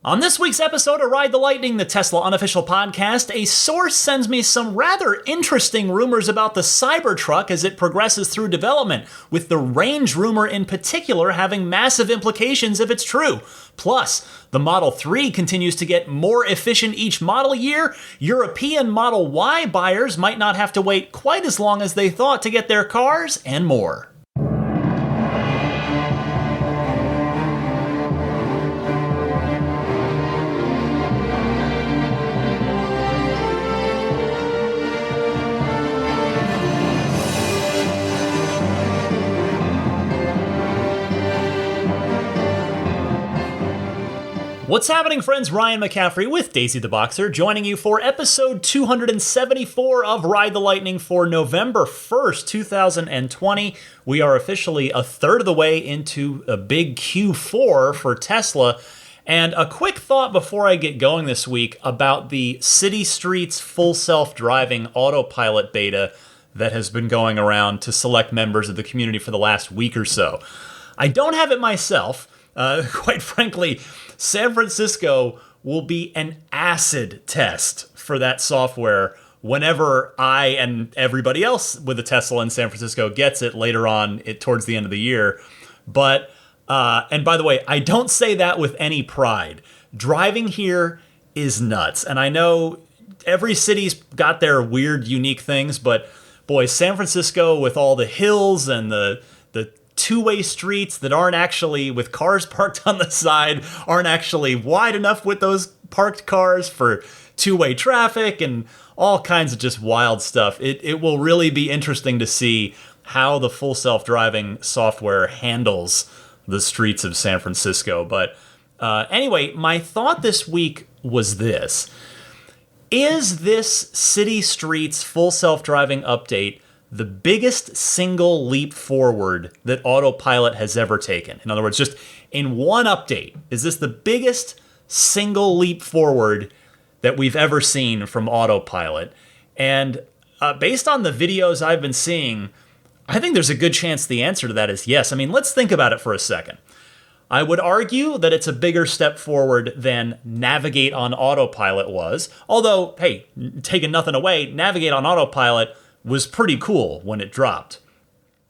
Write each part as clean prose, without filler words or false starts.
On this week's episode of Ride the Lightning, the Tesla unofficial podcast, a source sends me some rather interesting rumors about the Cybertruck as it progresses through development, with the range rumor in particular having massive implications if it's true. Plus, the Model 3 continues to get more efficient each model year. European Model Y buyers might not have to wait quite as long as they thought to get their cars, and more. What's happening, friends? Ryan McCaffrey with Daisy the Boxer, joining you for episode 274 of Ride the Lightning for November 1st, 2020. We are officially a third of the way into a big Q4 for Tesla. And a quick thought before I get going this week about the City Streets full self-driving autopilot beta that has been going around to select members of the community for the last week or so. I don't have it myself. Quite frankly, San Francisco will be an acid test for that software whenever I and everybody else with a Tesla in San Francisco gets it later on towards the end of the year. But, and by the way, I don't say that with any pride. Driving here is nuts. And I know every city's got their weird, unique things, but boy, San Francisco with all the hills and the two-way streets that aren't actually, with cars parked on the side, aren't actually wide enough with those parked cars for two-way traffic and all kinds of just wild stuff. It will really be interesting to see how the full self-driving software handles the streets of San Francisco. But anyway, my thought this week was this. Is this City Streets full self-driving update the biggest single leap forward that Autopilot has ever taken? In other words, just in one update, is this the biggest single leap forward that we've ever seen from Autopilot? And based on the videos I've been seeing, I think there's a good chance the answer to that is yes. I mean, let's think about it for a second. I would argue that it's a bigger step forward than Navigate on Autopilot was. Although, hey, taking nothing away, Navigate on Autopilot was pretty cool when it dropped.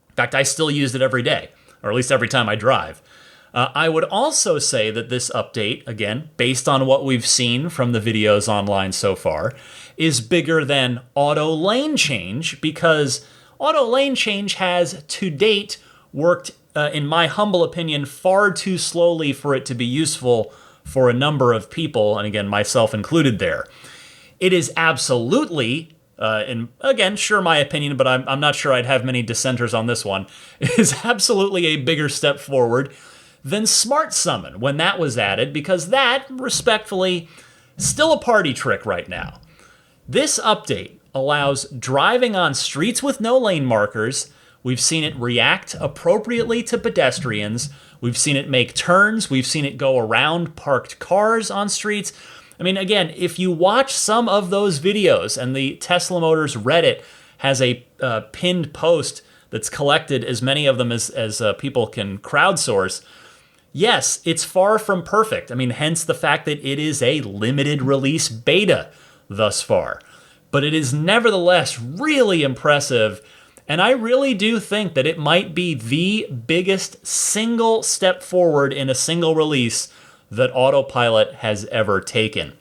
In fact, I still used it every day, or at least every time I drive. I would also say that this update, again, based on what we've seen from the videos online so far, is bigger than Auto Lane Change, because Auto Lane Change has, to date, worked, in my humble opinion, far too slowly for it to be useful for a number of people, and again, myself included there. It is absolutely, and again, sure, my opinion, but I'm not sure I'd have many dissenters on this one, is absolutely a bigger step forward than Smart Summon when that was added, because that, respectfully, still a party trick right now. This update allows driving on streets with no lane markers. We've seen it react appropriately to pedestrians. We've seen it make turns. We've seen it go around parked cars on streets. I mean, again, if you watch some of those videos, and the Tesla Motors Reddit has a pinned post that's collected as many of them as people can crowdsource, yes, it's far from perfect. I mean, hence the fact that it is a limited release beta thus far. But it is nevertheless really impressive, and I really do think that it might be the biggest single step forward in a single release that Autopilot has ever taken.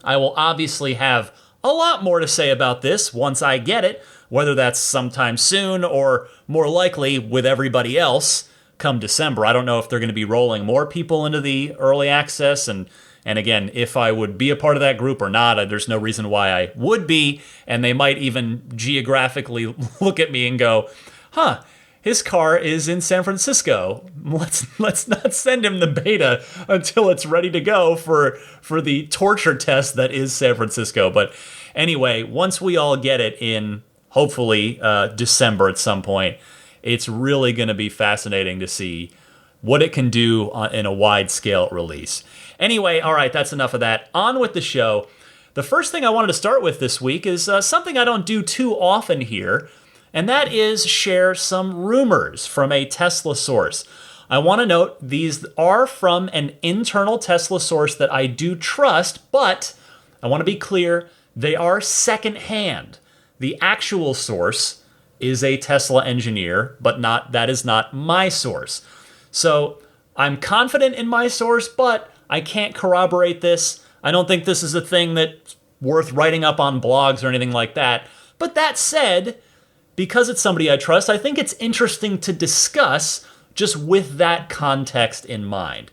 I will obviously have a lot more to say about this once I get it, whether that's sometime soon or more likely with everybody else come December. I don't know if they're going to be rolling more people into the early access, and again, if I would be a part of that group or not, there's no reason why I would be, and they might even geographically look at me and go, his car is in San Francisco. Let's not send him the beta until it's ready to go for the torture test that is San Francisco. But anyway, once we all get it in, hopefully December at some point, it's really going to be fascinating to see what it can do in a wide-scale release. Anyway, all right, that's enough of that. On with the show. The first thing I wanted to start with this week is something I don't do too often here, and that is share some rumors from a Tesla source. I want to note these are from an internal Tesla source that I do trust, but I want to be clear, they are secondhand. The actual source is a Tesla engineer, but that is not my source. So I'm confident in my source, but I can't corroborate this. I don't think this is a thing that's worth writing up on blogs or anything like that. But that said, because it's somebody I trust, I think it's interesting to discuss just with that context in mind.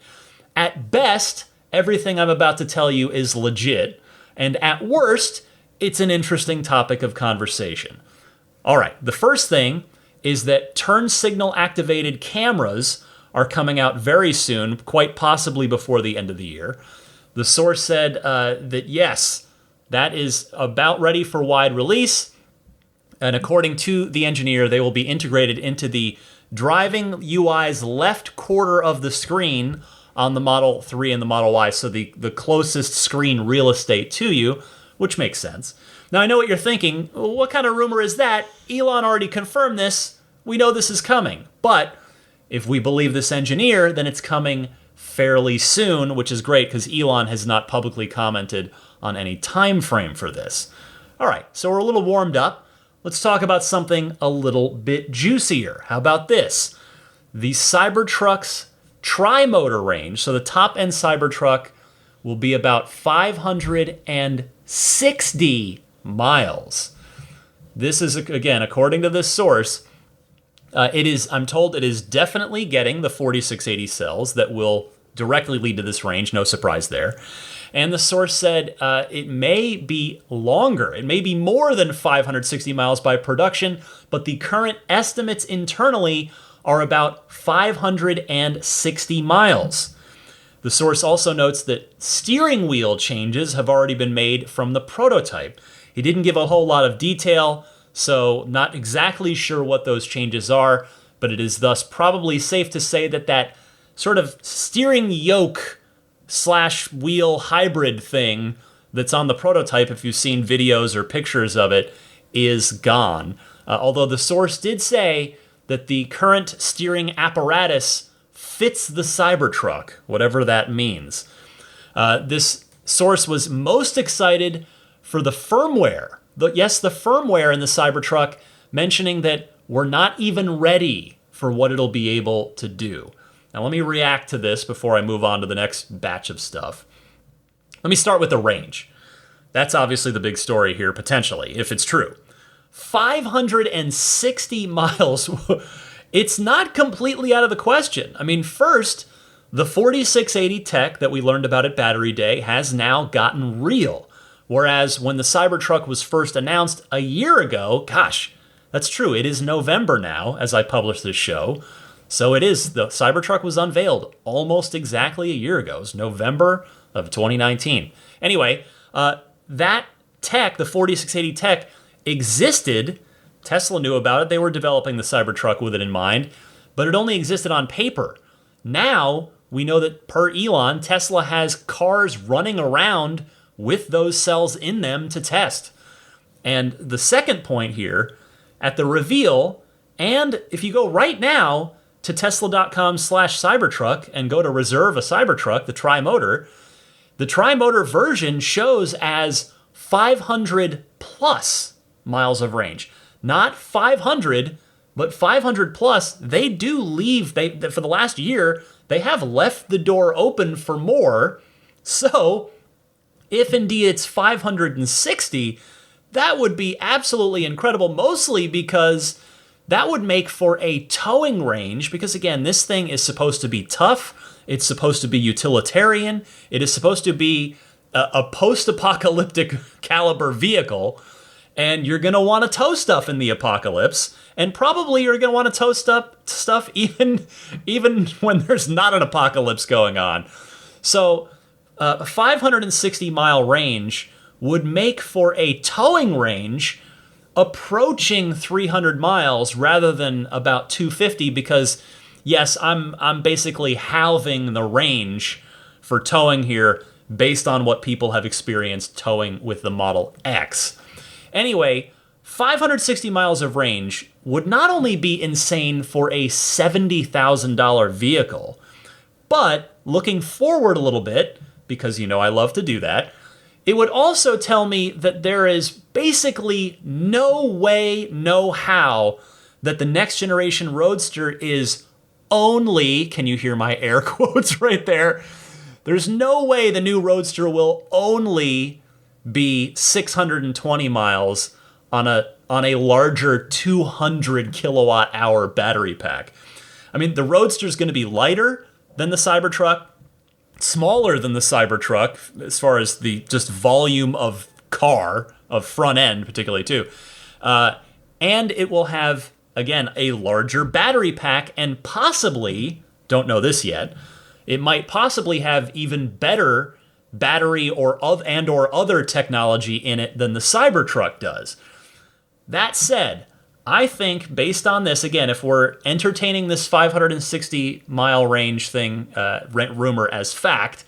At best, everything I'm about to tell you is legit, and at worst, it's an interesting topic of conversation. All right, the first thing is that turn signal activated cameras are coming out very soon, quite possibly before the end of the year. The source said that yes, that is about ready for wide release, and according to the engineer, they will be integrated into the driving UI's left quarter of the screen on the Model 3 and the Model Y, so the closest screen real estate to you, which makes sense. Now, I know what you're thinking. What kind of rumor is that? Elon already confirmed this. We know this is coming. But if we believe this engineer, then it's coming fairly soon, which is great because Elon has not publicly commented on any time frame for this. All right, so we're a little warmed up. Let's talk about something a little bit juicier. How about this? The Cybertrucks tri-motor range, so the top-end Cybertruck will be about 560 miles. This is, again, according to this source, I'm told it is definitely getting the 4680 cells that will directly lead to this range, no surprise there. And the source said it may be longer. It may be more than 560 miles by production, but the current estimates internally are about 560 miles. The source also notes that steering wheel changes have already been made from the prototype. He didn't give a whole lot of detail, so not exactly sure what those changes are, but it is thus probably safe to say that sort of steering yoke / wheel hybrid thing that's on the prototype, if you've seen videos or pictures of it, is gone. Although the source did say that the current steering apparatus fits the Cybertruck, whatever that means. This source was most excited for the firmware. The firmware in the Cybertruck, mentioning that we're not even ready for what it'll be able to do. Now, let me react to this before I move on to the next batch of stuff. Let me start with the range. That's obviously the big story here, potentially, if it's true. 560 miles. It's not completely out of the question. I mean, first, the 4680 tech that we learned about at Battery Day has now gotten real. Whereas when the Cybertruck was first announced a year ago, gosh, that's true. It is November now as I publish this show. So it is. The Cybertruck was unveiled almost exactly a year ago. It was November of 2019. Anyway, that tech, the 4680 tech, existed. Tesla knew about it. They were developing the Cybertruck with it in mind, but it only existed on paper. Now, we know that per Elon, Tesla has cars running around with those cells in them to test. And the second point here, at the reveal, and if you go right now to tesla.com/Cybertruck and go to reserve a Cybertruck, the tri-motor version shows as 500 plus miles of range. Not 500, but 500 plus. They do leave, for the last year, they have left the door open for more. So, if indeed it's 560, that would be absolutely incredible, mostly because that would make for a towing range, because again, this thing is supposed to be tough, it's supposed to be utilitarian, it is supposed to be a post-apocalyptic caliber vehicle, and you're going to want to tow stuff in the apocalypse, and probably you're going to want to tow stuff even when there's not an apocalypse going on. So a 560-mile range would make for a towing range approaching 300 miles rather than about 250, because yes, I'm basically halving the range for towing here based on what people have experienced towing with the Model X. Anyway, 560 miles of range would not only be insane for a $70,000 vehicle, but looking forward a little bit, because I love to do that, it would also tell me that there is basically no way, no how, that the next generation Roadster is only, can you hear my air quotes right there? There's no way the new Roadster will only be 620 miles on a larger 200 kilowatt hour battery pack. I mean, the Roadster's going to be lighter than the Cybertruck, smaller than the Cybertruck as far as the just volume of car, of front end particularly too. And it will have, again, a larger battery pack, and possibly, don't know this yet, it might possibly have even better battery or other technology in it than the Cybertruck does. That said, I think based on this, again, if we're entertaining this 560 mile range thing, rumor as fact,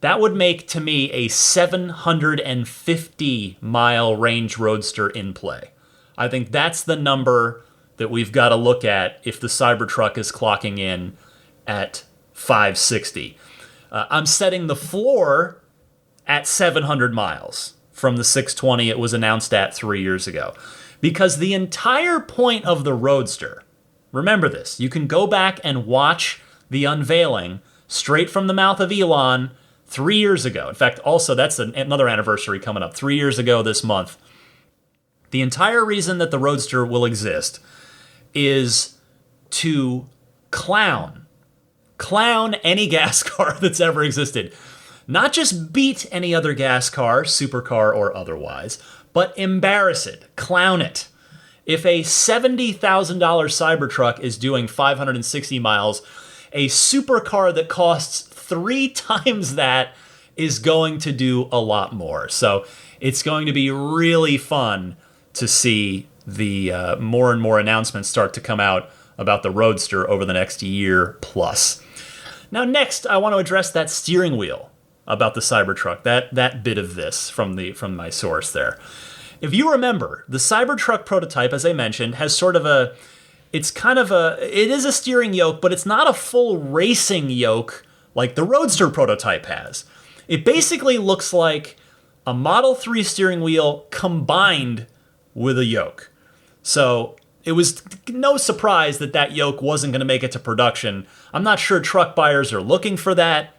that would make to me a 750 mile range Roadster in play. I think that's the number that we've got to look at if the Cybertruck is clocking in at 560. I'm setting the floor at 700 miles from the 620 it was announced at 3 years ago. Because the entire point of the Roadster, remember this, you can go back and watch the unveiling straight from the mouth of Elon 3 years ago. In fact, also, that's another anniversary coming up, 3 years ago this month. The entire reason that the Roadster will exist is to clown any gas car that's ever existed. Not just beat any other gas car, supercar or otherwise, but embarrass it, clown it. If a $70,000 Cybertruck is doing 560 miles, a supercar that costs 3 times that is going to do a lot more. So it's going to be really fun to see the more and more announcements start to come out about the Roadster over the next year plus. Now next, I want to address that steering wheel about the Cybertruck, that bit of this from my source there. If you remember, the Cybertruck prototype, as I mentioned, has sort of it is a steering yoke, but it's not a full racing yoke like the Roadster prototype has. It basically looks like a Model 3 steering wheel combined with a yoke. So it was no surprise that yoke wasn't going to make it to production. I'm not sure truck buyers are looking for that.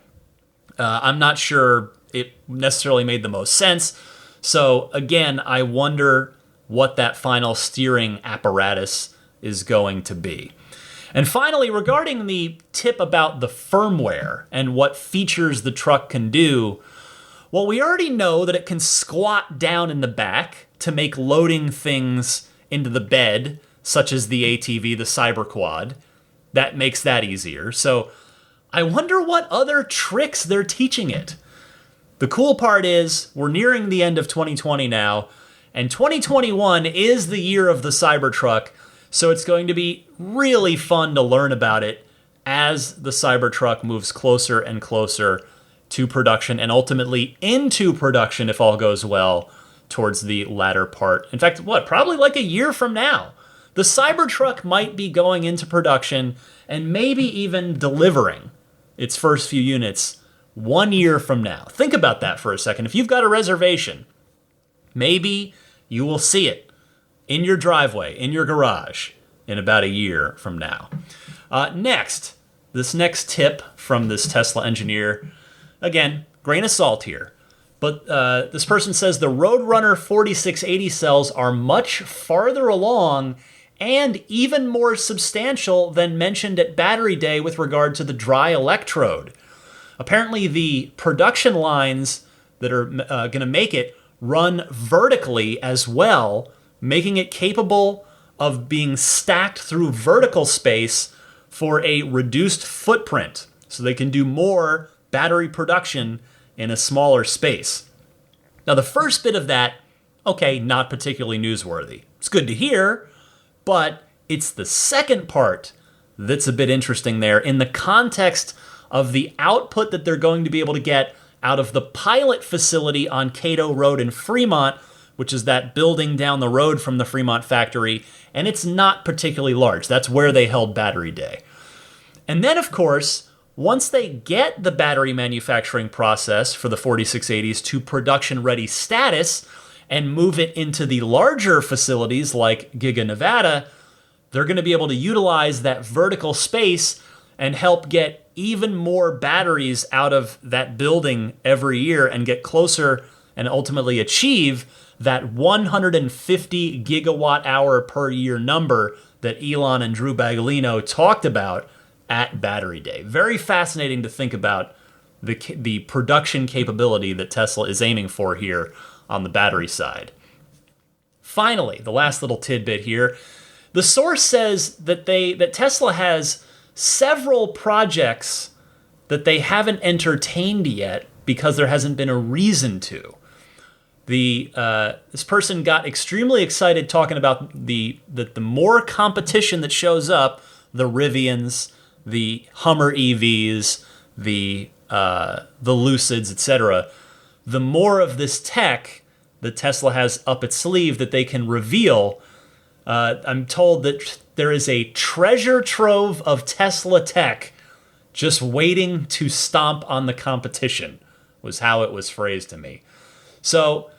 I'm not sure it necessarily made the most sense. So again, I wonder what that final steering apparatus is going to be. And finally, regarding the tip about the firmware and what features the truck can do, well, we already know that it can squat down in the back to make loading things into the bed, such as the ATV, the Cyberquad. That makes that easier. So I wonder what other tricks they're teaching it. The cool part is we're nearing the end of 2020 now, and 2021 is the year of the Cybertruck, so it's going to be really fun to learn about it as the Cybertruck moves closer and closer to production and ultimately into production, if all goes well, towards the latter part. In fact, probably like a year from now. The Cybertruck might be going into production and maybe even delivering its first few units 1 year from now. Think about that for a second. If you've got a reservation, maybe you will see it in your driveway, in your garage, in about a year from now. This next tip from this Tesla engineer, again, grain of salt here, but this person says the Roadrunner 4680 cells are much farther along and even more substantial than mentioned at Battery Day with regard to the dry electrode. Apparently, the production lines that are going to make it run vertically as well, making it capable of being stacked through vertical space for a reduced footprint, so they can do more battery production in a smaller space. Now, the first bit of that, okay, not particularly newsworthy. It's good to hear, but it's the second part that's a bit interesting there in the context of the output that they're going to be able to get out of the pilot facility on Cato Road in Fremont which is that building down the road from the Fremont factory, and it's not particularly large. That's where they held Battery Day. And then, of course, once they get the battery manufacturing process for the 4680s to production-ready status and move it into the larger facilities like Giga Nevada, they're going to be able to utilize that vertical space and help get even more batteries out of that building every year and get closer and ultimately achieve that 150 gigawatt hour per year number that Elon and Drew Baglino talked about at Battery Day. Very fascinating to think about the production capability that Tesla is aiming for here on the battery side. Finally, the last little tidbit here. The source says that Tesla has several projects that they haven't entertained yet because there hasn't been a reason to. This person got extremely excited talking about the more competition that shows up, the Rivians, the Hummer EVs, the Lucids, etc., the more of this tech that Tesla has up its sleeve that they can reveal. I'm told that there is a treasure trove of Tesla tech just waiting to stomp on the competition, was how it was phrased to me. So,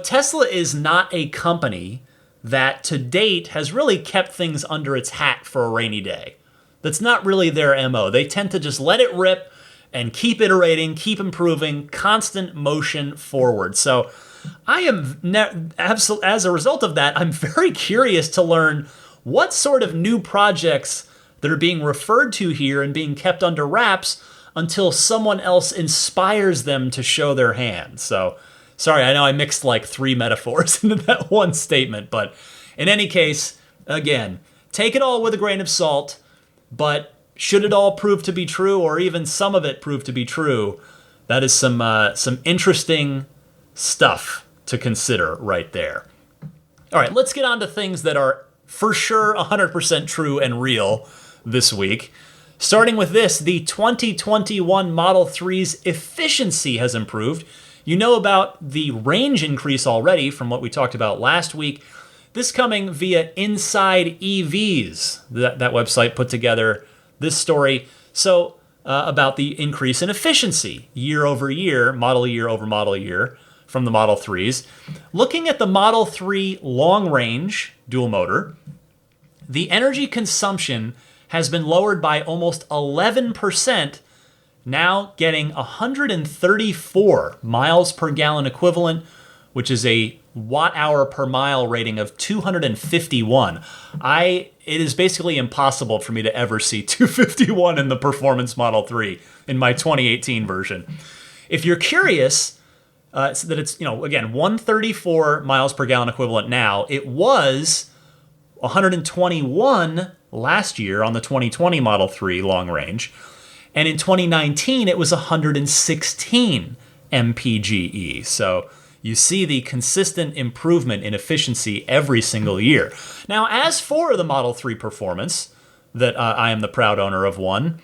Tesla is not a company that to date has really kept things under its hat for a rainy day. That's not really their MO. They tend to just let it rip and keep iterating, keep improving, constant motion forward. So I am, as a result of that, I'm very curious to learn what sort of new projects that are being referred to here and being kept under wraps until someone else inspires them to show their hand. So, sorry, I know I mixed like 3 metaphors into that one statement, but in any case, again, take it all with a grain of salt, but should it all prove to be true, or even some of it prove to be true, that is some interesting stuff to consider right there. All right, let's get on to things that are for sure 100% true and real this week. Starting with this, the 2021 Model 3's efficiency has improved. You know about the range increase already from what we talked about last week. This coming via Inside EVs. That website put together this story. So about the increase in efficiency year over year, model year over model year from the Model 3s. Looking at the Model 3 long range dual motor, the energy consumption has been lowered by almost 11%, now getting 134 miles per gallon equivalent, which is a watt hour per mile rating of 251. It is basically impossible for me to ever see 251 in the Performance Model 3 in my 2018 version. If you're curious, so that it's, again, 134 miles per gallon equivalent now. It was 121 last year on the 2020 Model 3 long range. And in 2019, it was 116 mpge. So you see the consistent improvement in efficiency every single year. Now, as for the Model 3 performance, that I am the proud owner of one,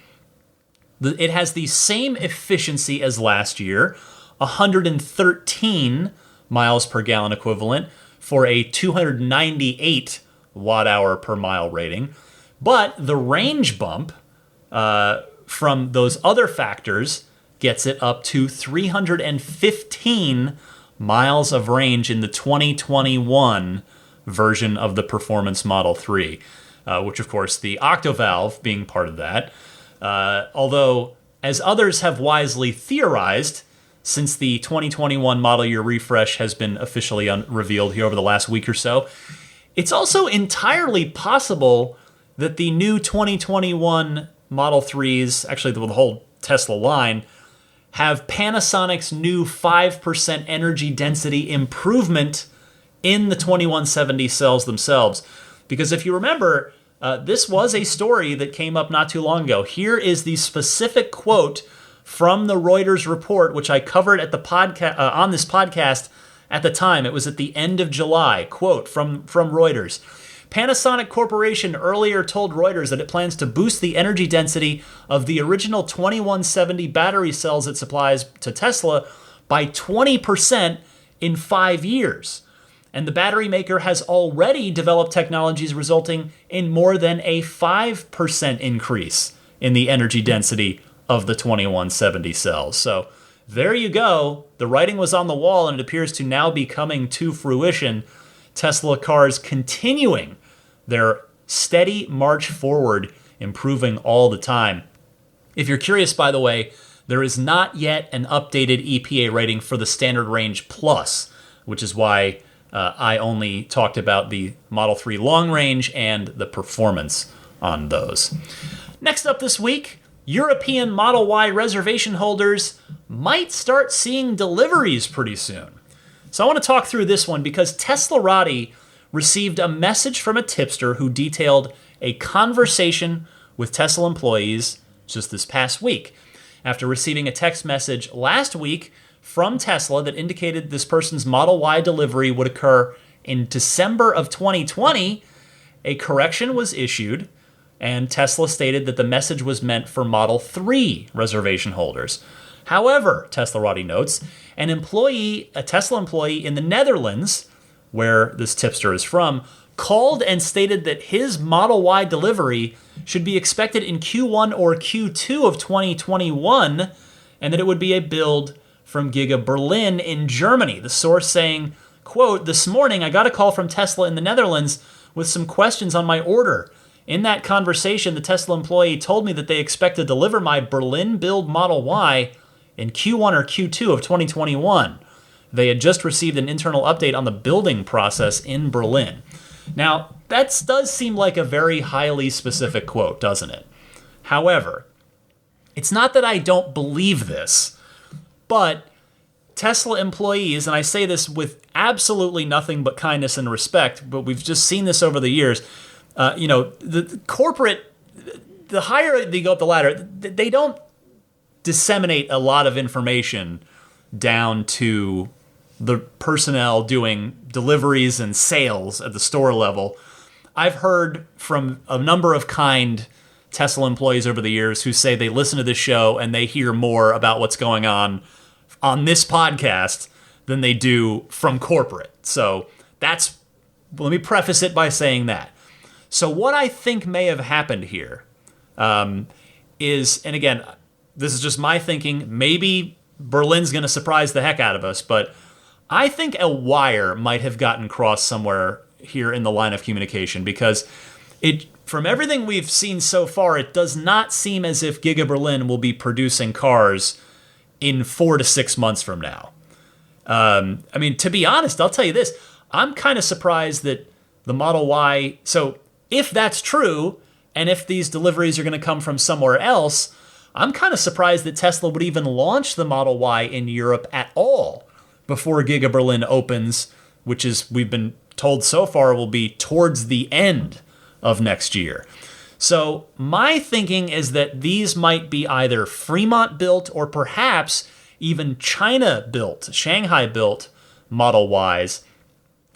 it has the same efficiency as last year, 113 miles per gallon equivalent for a 298 watt hour per mile rating. But the range bump from those other factors gets it up to 315 miles of range in the 2021 version of the Performance Model 3, which of course the Octovalve being part of that. Although, as others have wisely theorized, since the 2021 model year refresh has been officially revealed here over the last week or so, it's also entirely possible that the new 2021 Model 3s, actually the whole Tesla line, have Panasonic's new 5% energy density improvement in the 2170 cells themselves. Because if you remember, this was a story that came up not too long ago. Here is the specific quote from the Reuters report, which I covered at the on this podcast at the time. It was at the end of July. Quote from Reuters. Panasonic Corporation earlier told Reuters that it plans to boost the energy density of the original 2170 battery cells it supplies to Tesla by 20% in 5 years. and the battery maker has already developed technologies resulting in more than a 5% increase in the energy density of the 2170 cells. So there you go. The writing was on the wall, and it appears to now be coming to fruition. Tesla cars continuing their steady march forward, improving all the time. If you're curious, by the way, there is not yet an updated EPA rating for the Standard Range Plus, which is why I only talked about the Model 3 Long Range and the performance on those. Next up this week, European Model Y reservation holders might start seeing deliveries pretty soon. So I want to talk through this one because Teslarati received a message from a tipster who detailed a conversation with Tesla employees just this past week. After receiving a text message last week from Tesla that indicated this person's Model Y delivery would occur in December of 2020, a correction was issued, and Tesla stated that the message was meant for Model 3 reservation holders. However, Teslarati notes, a Tesla employee in the Netherlands, where this tipster is from, called and stated that his Model Y delivery should be expected in Q1 or Q2 of 2021, and that it would be a build from Giga Berlin in Germany. The source saying, quote, "This morning I got a call from Tesla in the Netherlands with some questions on my order. In that conversation, the Tesla employee told me that they expect to deliver my Berlin build Model Y in Q1 or Q2 of 2021. They had just received an internal update on the building process in Berlin." Now, that does seem like a very highly specific quote, doesn't it? However, it's not that I don't believe this, but Tesla employees, and I say this with absolutely nothing but kindness and respect, but we've just seen this over the years, the corporate, the higher they go up the ladder, they don't disseminate a lot of information down to the personnel doing deliveries and sales at the store level. I've heard from a number of kind Tesla employees over the years who say they listen to this show and they hear more about what's going on this podcast than they do from corporate. So let me preface it by saying that. So what I think may have happened here is, and again, this is just my thinking, maybe Berlin's going to surprise the heck out of us, but I think a wire might have gotten crossed somewhere here in the line of communication because from everything we've seen so far, it does not seem as if Giga Berlin will be producing cars in 4 to 6 months from now. To be honest, I'll tell you this. I'm kind of surprised that the Model Y, so if that's true, and if these deliveries are going to come from somewhere else, I'm kind of surprised that Tesla would even launch the Model Y in Europe at all before Giga Berlin opens, which is, we've been told so far, will be towards the end of next year. So my thinking is that these might be either Fremont built or perhaps even China built, Shanghai built Model Ys.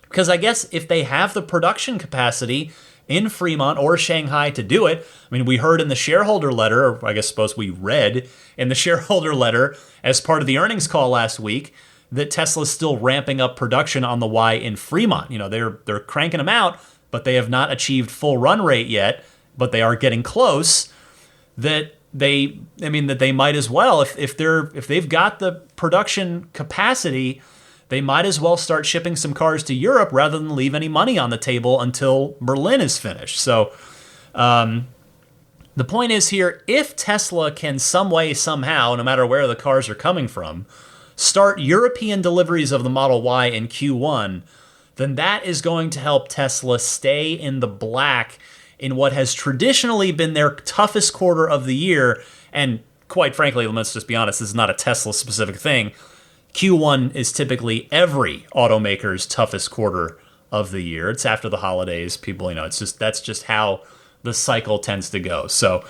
Because I guess if they have the production capacity in Fremont or Shanghai to do it, we heard in the shareholder letter, or I suppose we read in the shareholder letter as part of the earnings call last week, that Tesla's still ramping up production on the Y in Fremont. They're cranking them out, but they have not achieved full run rate yet, but they are getting close. That they might as well, if they've got the production capacity, they might as well start shipping some cars to Europe rather than leave any money on the table until Berlin is finished. So the point is here, if Tesla can some way, somehow, no matter where the cars are coming from, start European deliveries of the Model Y in Q1, then that is going to help Tesla stay in the black in what has traditionally been their toughest quarter of the year. And quite frankly, let's just be honest, this is not a Tesla-specific thing. Q1 is typically every automaker's toughest quarter of the year. It's after the holidays. People, that's just how the cycle tends to go. So,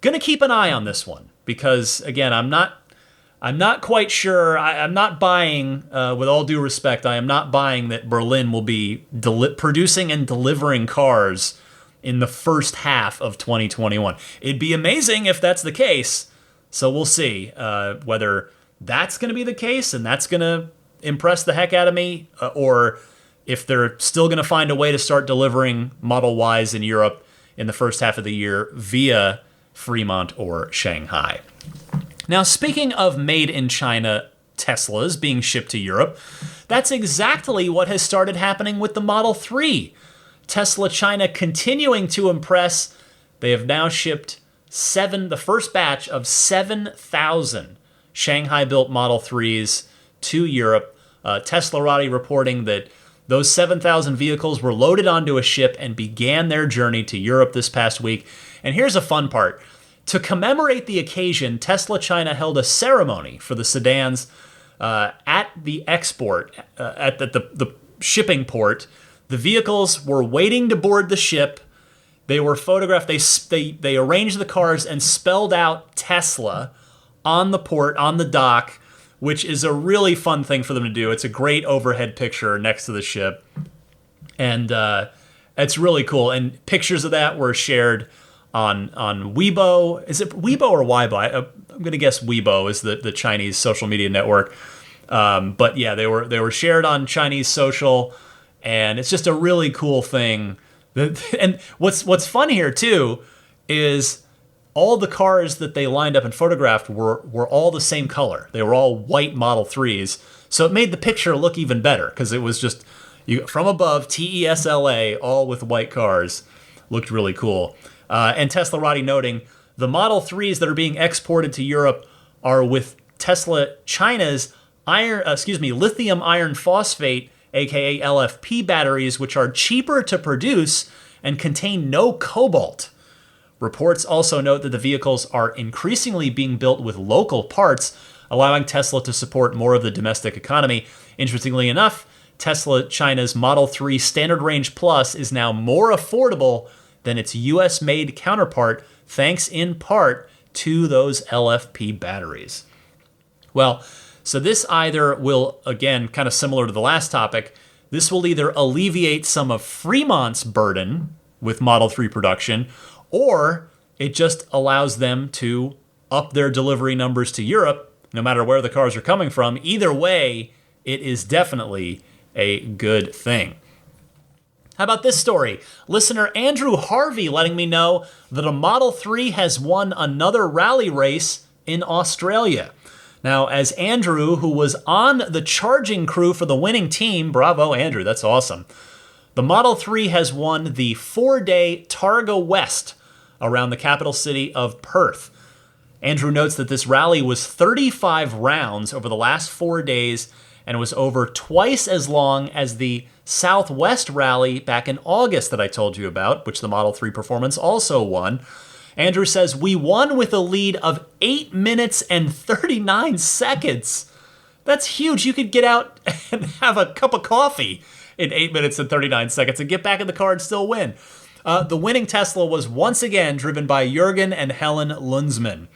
gonna keep an eye on this one because, again, I'm not quite sure. I'm not buying, with all due respect, I am not buying that Berlin will be producing and delivering cars in the first half of 2021. It'd be amazing if that's the case. So we'll see whether that's going to be the case and that's going to impress the heck out of me, or if they're still going to find a way to start delivering Model Ys in Europe in the first half of the year via Fremont or Shanghai. Now, speaking of made in China Teslas being shipped to Europe, that's exactly what has started happening with the Model 3. Tesla China continuing to impress. They have now shipped the first batch of 7,000 Shanghai-built Model 3s to Europe. Teslarati reporting that those 7,000 vehicles were loaded onto a ship and began their journey to Europe this past week. And here's a fun part. To commemorate the occasion, Tesla China held a ceremony for the sedans at the export, at the shipping port. The vehicles were waiting to board the ship. They were photographed. They arranged the cars and spelled out Tesla on the port, on the dock, which is a really fun thing for them to do. It's a great overhead picture next to the ship. And it's really cool. And pictures of that were shared on Weibo. Is it Weibo or Weibo? I'm going to guess Weibo is the Chinese social media network. But yeah, they were shared on Chinese social, and it's just a really cool thing. And what's fun here too is all the cars that they lined up and photographed were all the same color. They were all white Model 3s. So it made the picture look even better because it was just from above, TESLA, all with white cars. Looked really cool. And Teslarati noting the Model 3s that are being exported to Europe are with Tesla China's lithium iron phosphate, aka LFP batteries, which are cheaper to produce and contain no cobalt. Reports also note that the vehicles are increasingly being built with local parts, allowing Tesla to support more of the domestic economy. Interestingly enough, Tesla China's Model 3 Standard Range Plus is now more affordable than its US-made counterpart, thanks in part to those LFP batteries. Well, so this either will, again, kind of similar to the last topic, this will either alleviate some of Fremont's burden with Model 3 production, or it just allows them to up their delivery numbers to Europe, no matter where the cars are coming from. Either way, it is definitely a good thing. How about this story? Listener Andrew Harvey letting me know that a Model 3 has won another rally race in Australia. Now, as Andrew, who was on the charging crew for the winning team, bravo, Andrew, that's awesome. The Model 3 has won the 4-day Targa West around the capital city of Perth. Andrew notes that this rally was 35 rounds over the last 4 days and was over twice as long as the Southwest Rally back in August that I told you about, which the Model 3 Performance also won. Andrew says, we won with a lead of 8 minutes and 39 seconds. That's huge. You could get out and have a cup of coffee in 8 minutes and 39 seconds and get back in the car and still win. The winning Tesla was once again driven by Jürgen and Helen Lundsman.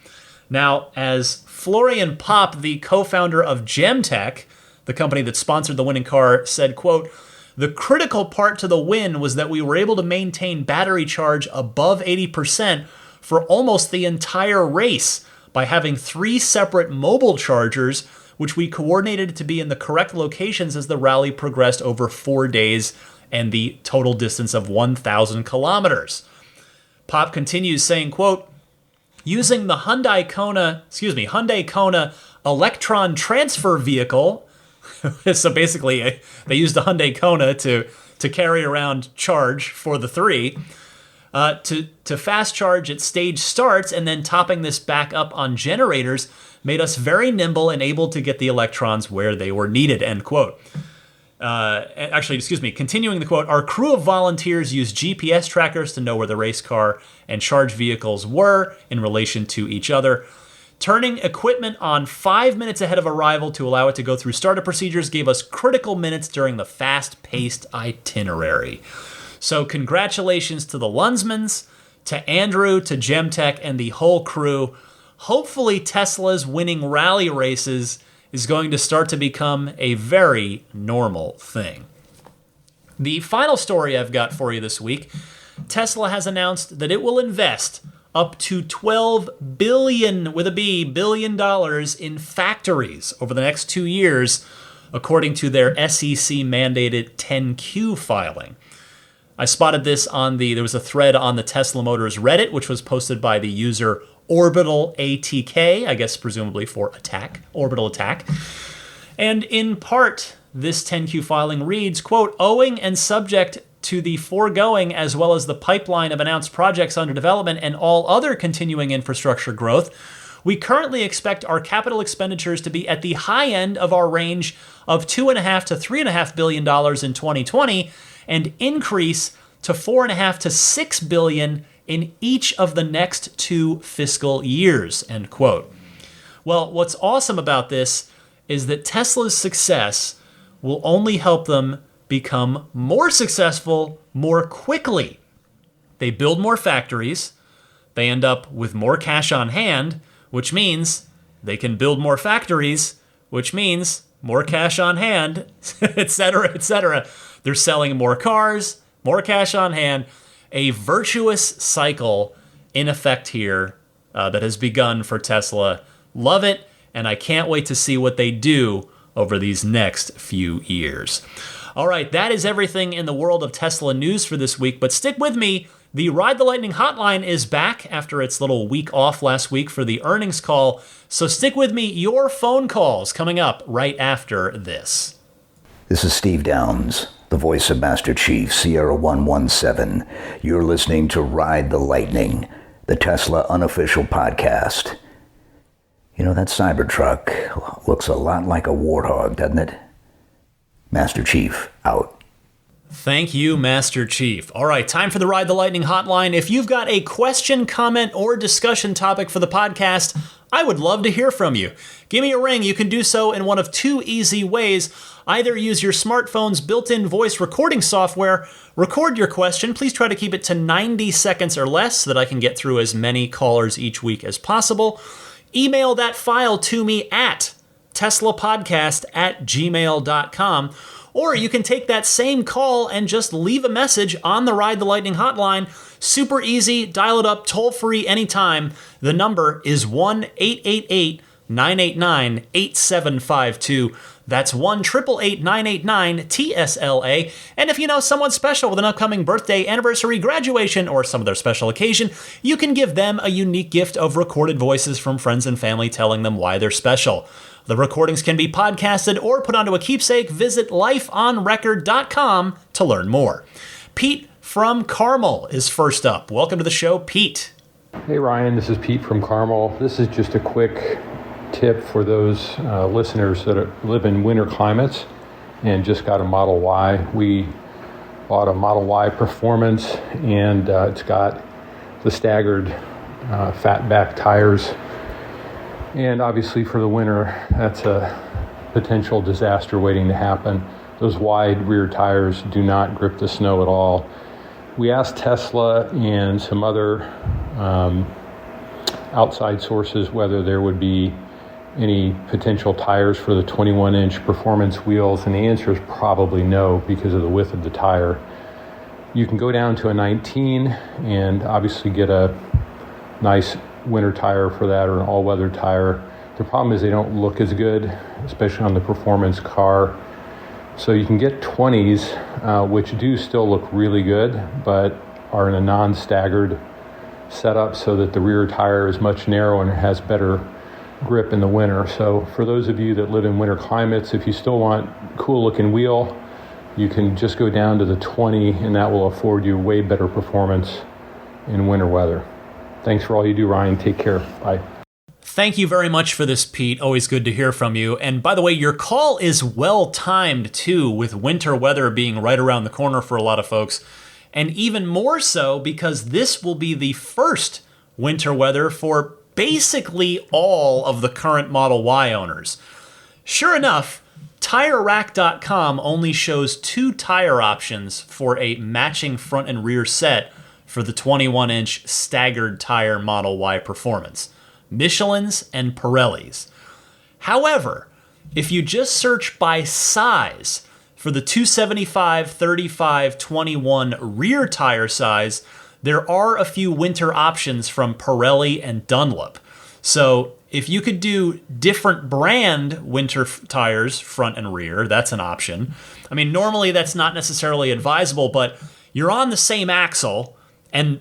Now, as Florian Popp, the co-founder of Gemtech, the company that sponsored the winning car, said, quote, the critical part to the win was that we were able to maintain battery charge above 80% for almost the entire race by having 3 separate mobile chargers, which we coordinated to be in the correct locations as the rally progressed over 4 days and the total distance of 1,000 kilometers. Popp continues saying, quote, using the Hyundai Kona Electron Transfer Vehicle, so basically they used the Hyundai Kona to carry around charge for the 3, to fast charge at stage starts and then topping this back up on generators made us very nimble and able to get the electrons where they were needed, end quote. Continuing the quote, our crew of volunteers used GPS trackers to know where the race car and charge vehicles were in relation to each other. Turning equipment on 5 minutes ahead of arrival to allow it to go through startup procedures gave us critical minutes during the fast-paced itinerary. So congratulations to the Lundsmans, to Andrew, to Gemtech, and the whole crew. Hopefully Tesla's winning rally races is going to start to become a very normal thing. The final story I've got for you this week, Tesla has announced that it will invest up to $12 billion, with a B, billion dollars in factories over the next 2 years, according to their SEC-mandated 10Q filing. I spotted this there was a thread on the Tesla Motors Reddit, which was posted by the user Orbital ATK, I guess presumably for Orbital Attack. And in part, this 10Q filing reads, quote, owing and subject to the foregoing as well as the pipeline of announced projects under development and all other continuing infrastructure growth, we currently expect our capital expenditures to be at the high end of our range of $2.5 to $3.5 billion in 2020 and increase to $4.5 to $6 billion in each of the next 2 fiscal years, end quote. Well, what's awesome about this is that Tesla's success will only help them become more successful more quickly. They build more factories, they end up with more cash on hand, which means they can build more factories, which means more cash on hand, etc., etc. They're selling more cars, more cash on hand, a virtuous cycle in effect here that has begun for Tesla. Love it, and I can't wait to see what they do over these next few years. All right, that is everything in the world of Tesla news for this week, but stick with me. The Ride the Lightning hotline is back after its little week off last week for the earnings call, so stick with me. Your phone calls coming up right after this. This is Steve Downs, the voice of Master Chief, Sierra 117. You're listening to Ride the Lightning, the Tesla unofficial podcast. You know, that Cybertruck looks a lot like a warthog, doesn't it? Master Chief, out. Thank you, Master Chief. All right, time for the Ride the Lightning hotline. If you've got a question, comment, or discussion topic for the podcast, I would love to hear from you. Give me a ring. You can do so in one of 2 easy ways. Either use your smartphone's built-in voice recording software, record your question. Please try to keep it to 90 seconds or less so that I can get through as many callers each week as possible. Email that file to me at teslapodcast@gmail.com. Or you can take that same call and just leave a message on the Ride the Lightning hotline. Super easy, dial it up toll-free anytime. The number is 1-888-989-8752. That's 1-888-989-TSLA. And if you know someone special with an upcoming birthday, anniversary, graduation, or some other special occasion, you can give them a unique gift of recorded voices from friends and family telling them why they're special. The recordings can be podcasted or put onto a keepsake. Visit lifeonrecord.com to learn more. Pete from Carmel is first up. Welcome to the show, Pete. Hey, Ryan. This is Pete from Carmel. This is just a quick tip for those listeners that live in winter climates and just got a Model Y. We bought a Model Y Performance, and it's got the staggered fat back tires. And obviously for the winter, that's a potential disaster waiting to happen. Those wide rear tires do not grip the snow at all. We asked Tesla and some other outside sources whether there would be any potential tires for the 21-inch performance wheels, and the answer is probably no because of the width of the tire. You can go down to a 19 and obviously get a nice winter tire for that, or an all-weather tire. The problem is they don't look as good, especially on the performance car. So you can get 20s, which do still look really good, but are in a non-staggered setup so that the rear tire is much narrower and it has better grip in the winter. So for those of you that live in winter climates, if you still want cool-looking wheel, you can just go down to the 20, and that will afford you way better performance in winter weather. Thanks for all you do, Ryan. Take care. Bye. Thank you very much for this, Pete. Always good to hear from you. And by the way, your call is well-timed, too, with winter weather being right around the corner for a lot of folks. And even more so because this will be the first winter weather for basically all of the current Model Y owners. Sure enough, TireRack.com only shows 2 tire options for a matching front and rear set for the 21-inch staggered tire Model Y Performance, Michelin's and Pirelli's. However, if you just search by size for the 275, 35, 21 rear tire size, there are a few winter options from Pirelli and Dunlop. So if you could do different brand winter tires, front and rear, that's an option. I mean, normally that's not necessarily advisable, but you're on the same axle and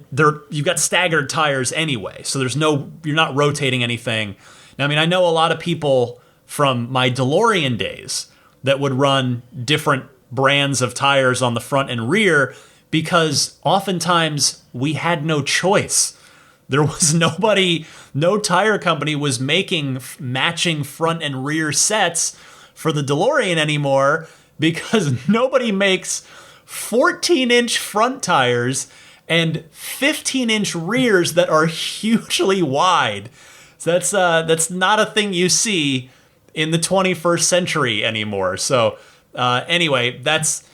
you've got staggered tires anyway. So you're not rotating anything. Now, I mean, I know a lot of people from my DeLorean days that would run different brands of tires on the front and rear because oftentimes we had no choice. There was no tire company was making matching front and rear sets for the DeLorean anymore because nobody makes 14-inch front tires and 15-inch rears that are hugely wide. So that's not a thing you see in the 21st century anymore. So anyway, that's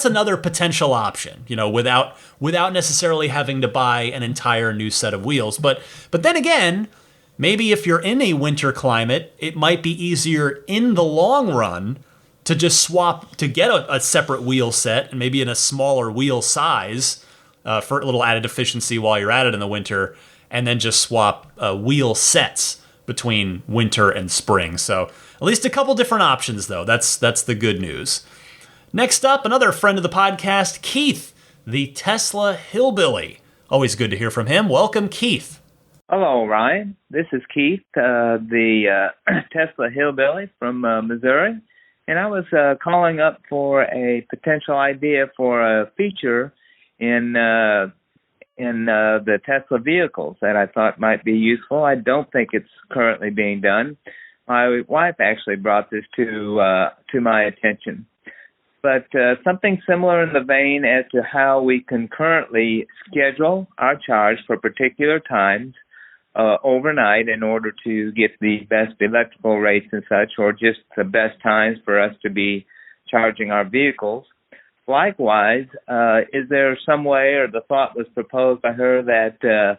another potential option, without necessarily having to buy an entire new set of wheels. But then again, maybe if you're in a winter climate, it might be easier in the long run to just swap to get a separate wheel set and maybe in a smaller wheel size for a little added efficiency while you're at it in the winter, and then just swap wheel sets between winter and spring. So at least a couple different options, though. That's the good news. Next up, another friend of the podcast, Keith, the Tesla Hillbilly. Always good to hear from him. Welcome, Keith. Hello, Ryan. This is Keith, the Tesla Hillbilly from Missouri. And I was calling up for a potential idea for a feature in the Tesla vehicles that I thought might be useful. I don't think it's currently being done. My wife actually brought this to my attention. But something similar in the vein as to how we can currently schedule our charge for particular times overnight in order to get the best electrical rates and such, or just the best times for us to be charging our vehicles. Likewise, is there some way, or the thought was proposed by her, that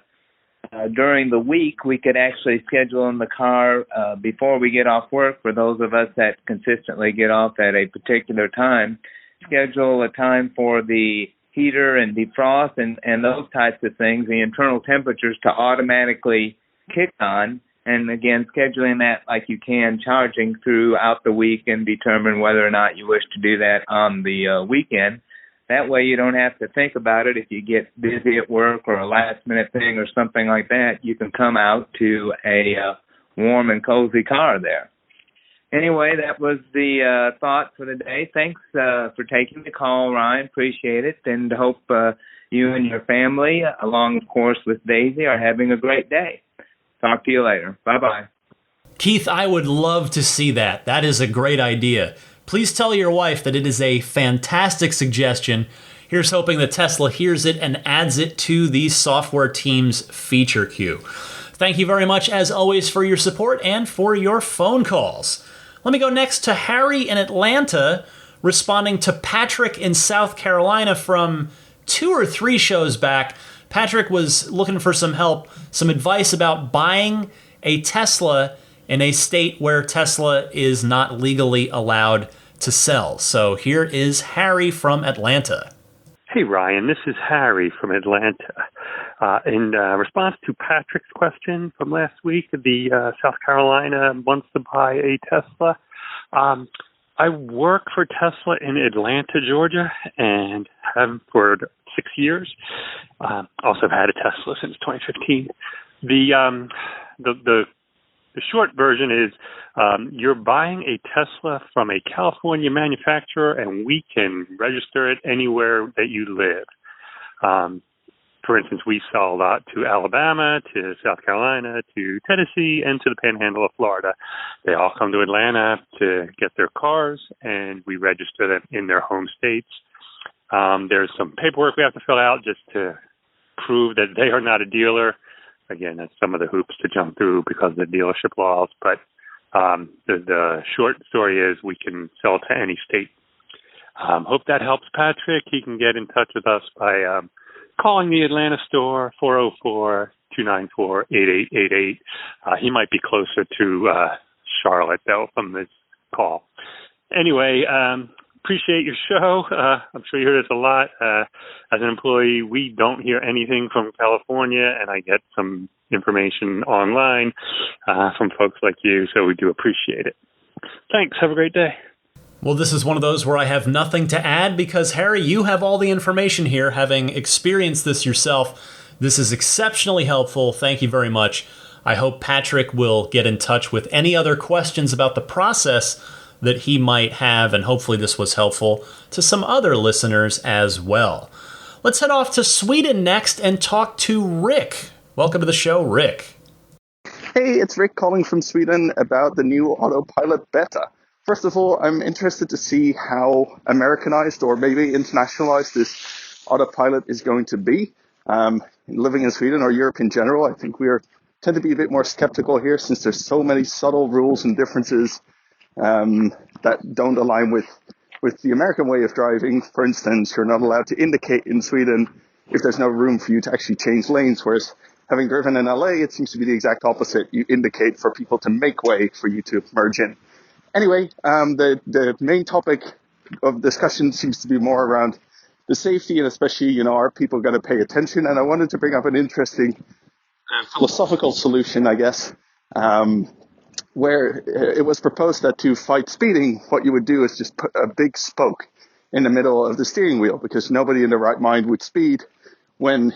during the week we could actually schedule in the car before we get off work, for those of us that consistently get off at a particular time, schedule a time for the heater and defrost and those types of things, the internal temperatures to automatically kick on, and again, scheduling that like you can, charging throughout the week, and determine whether or not you wish to do that on the weekend. That way you don't have to think about it. If you get busy at work or a last-minute thing or something like that, you can come out to a warm and cozy car there. Anyway, that was the thought for the day. Thanks for taking the call, Ryan. Appreciate it, and hope you and your family, along, of course, with Daisy, are having a great day. Talk to you later. Bye-bye. Keith, I would love to see that. That is a great idea. Please tell your wife that it is a fantastic suggestion. Here's hoping that Tesla hears it and adds it to the software team's feature queue. Thank you very much, as always, for your support and for your phone calls. Let me go next to Harry in Atlanta, responding to Patrick in South Carolina from 2 or 3 shows back. Patrick was looking for some help, some advice about buying a Tesla in a state where Tesla is not legally allowed to sell. So here is Harry from Atlanta. Hey, Ryan, this is Harry from Atlanta. In response to Patrick's question from last week, the South Carolina wants to buy a Tesla. I work for Tesla in Atlanta, Georgia, and have for 6 years. Also have had a Tesla since 2015. The short version is you're buying a Tesla from a California manufacturer, and we can register it anywhere that you live. For instance, we sell a lot to Alabama, to South Carolina, to Tennessee, and to the Panhandle of Florida. They all come to Atlanta to get their cars, and we register them in their home states. There's some paperwork we have to fill out just to prove that they are not a dealer. Again, that's some of the hoops to jump through because of the dealership laws. But the short story is we can sell to any state. Hope that helps Patrick. He can get in touch with us by calling the Atlanta store, 404-294-8888. He might be closer to Charlotte, though, from this call. Anyway, appreciate your show. I'm sure you hear this a lot. As an employee, we don't hear anything from California, and I get some information online from folks like you, so we do appreciate it. Thanks. Have a great day. Well, this is one of those where I have nothing to add because, Harry, you have all the information here, having experienced this yourself. This is exceptionally helpful. Thank you very much. I hope Patrick will get in touch with any other questions about the process that he might have, and hopefully this was helpful to some other listeners as well. Let's head off to Sweden next and talk to Rick. Welcome to the show, Rick. Hey, it's Rick calling from Sweden about the new autopilot beta. First of all, I'm interested to see how Americanized or maybe internationalized this autopilot is going to be. Living in Sweden or Europe in general, I think we tend to be a bit more skeptical here since there's so many subtle rules and differences that don't align with the American way of driving. For instance, you're not allowed to indicate in Sweden if there's no room for you to actually change lanes, whereas having driven in LA, it seems to be the exact opposite. You indicate for people to make way for you to merge in. Anyway, the main topic of discussion seems to be more around the safety, and especially, are people going to pay attention? And I wanted to bring up an interesting philosophical solution, I guess, where it was proposed that to fight speeding, what you would do is just put a big spoke in the middle of the steering wheel, because nobody in their right mind would speed when,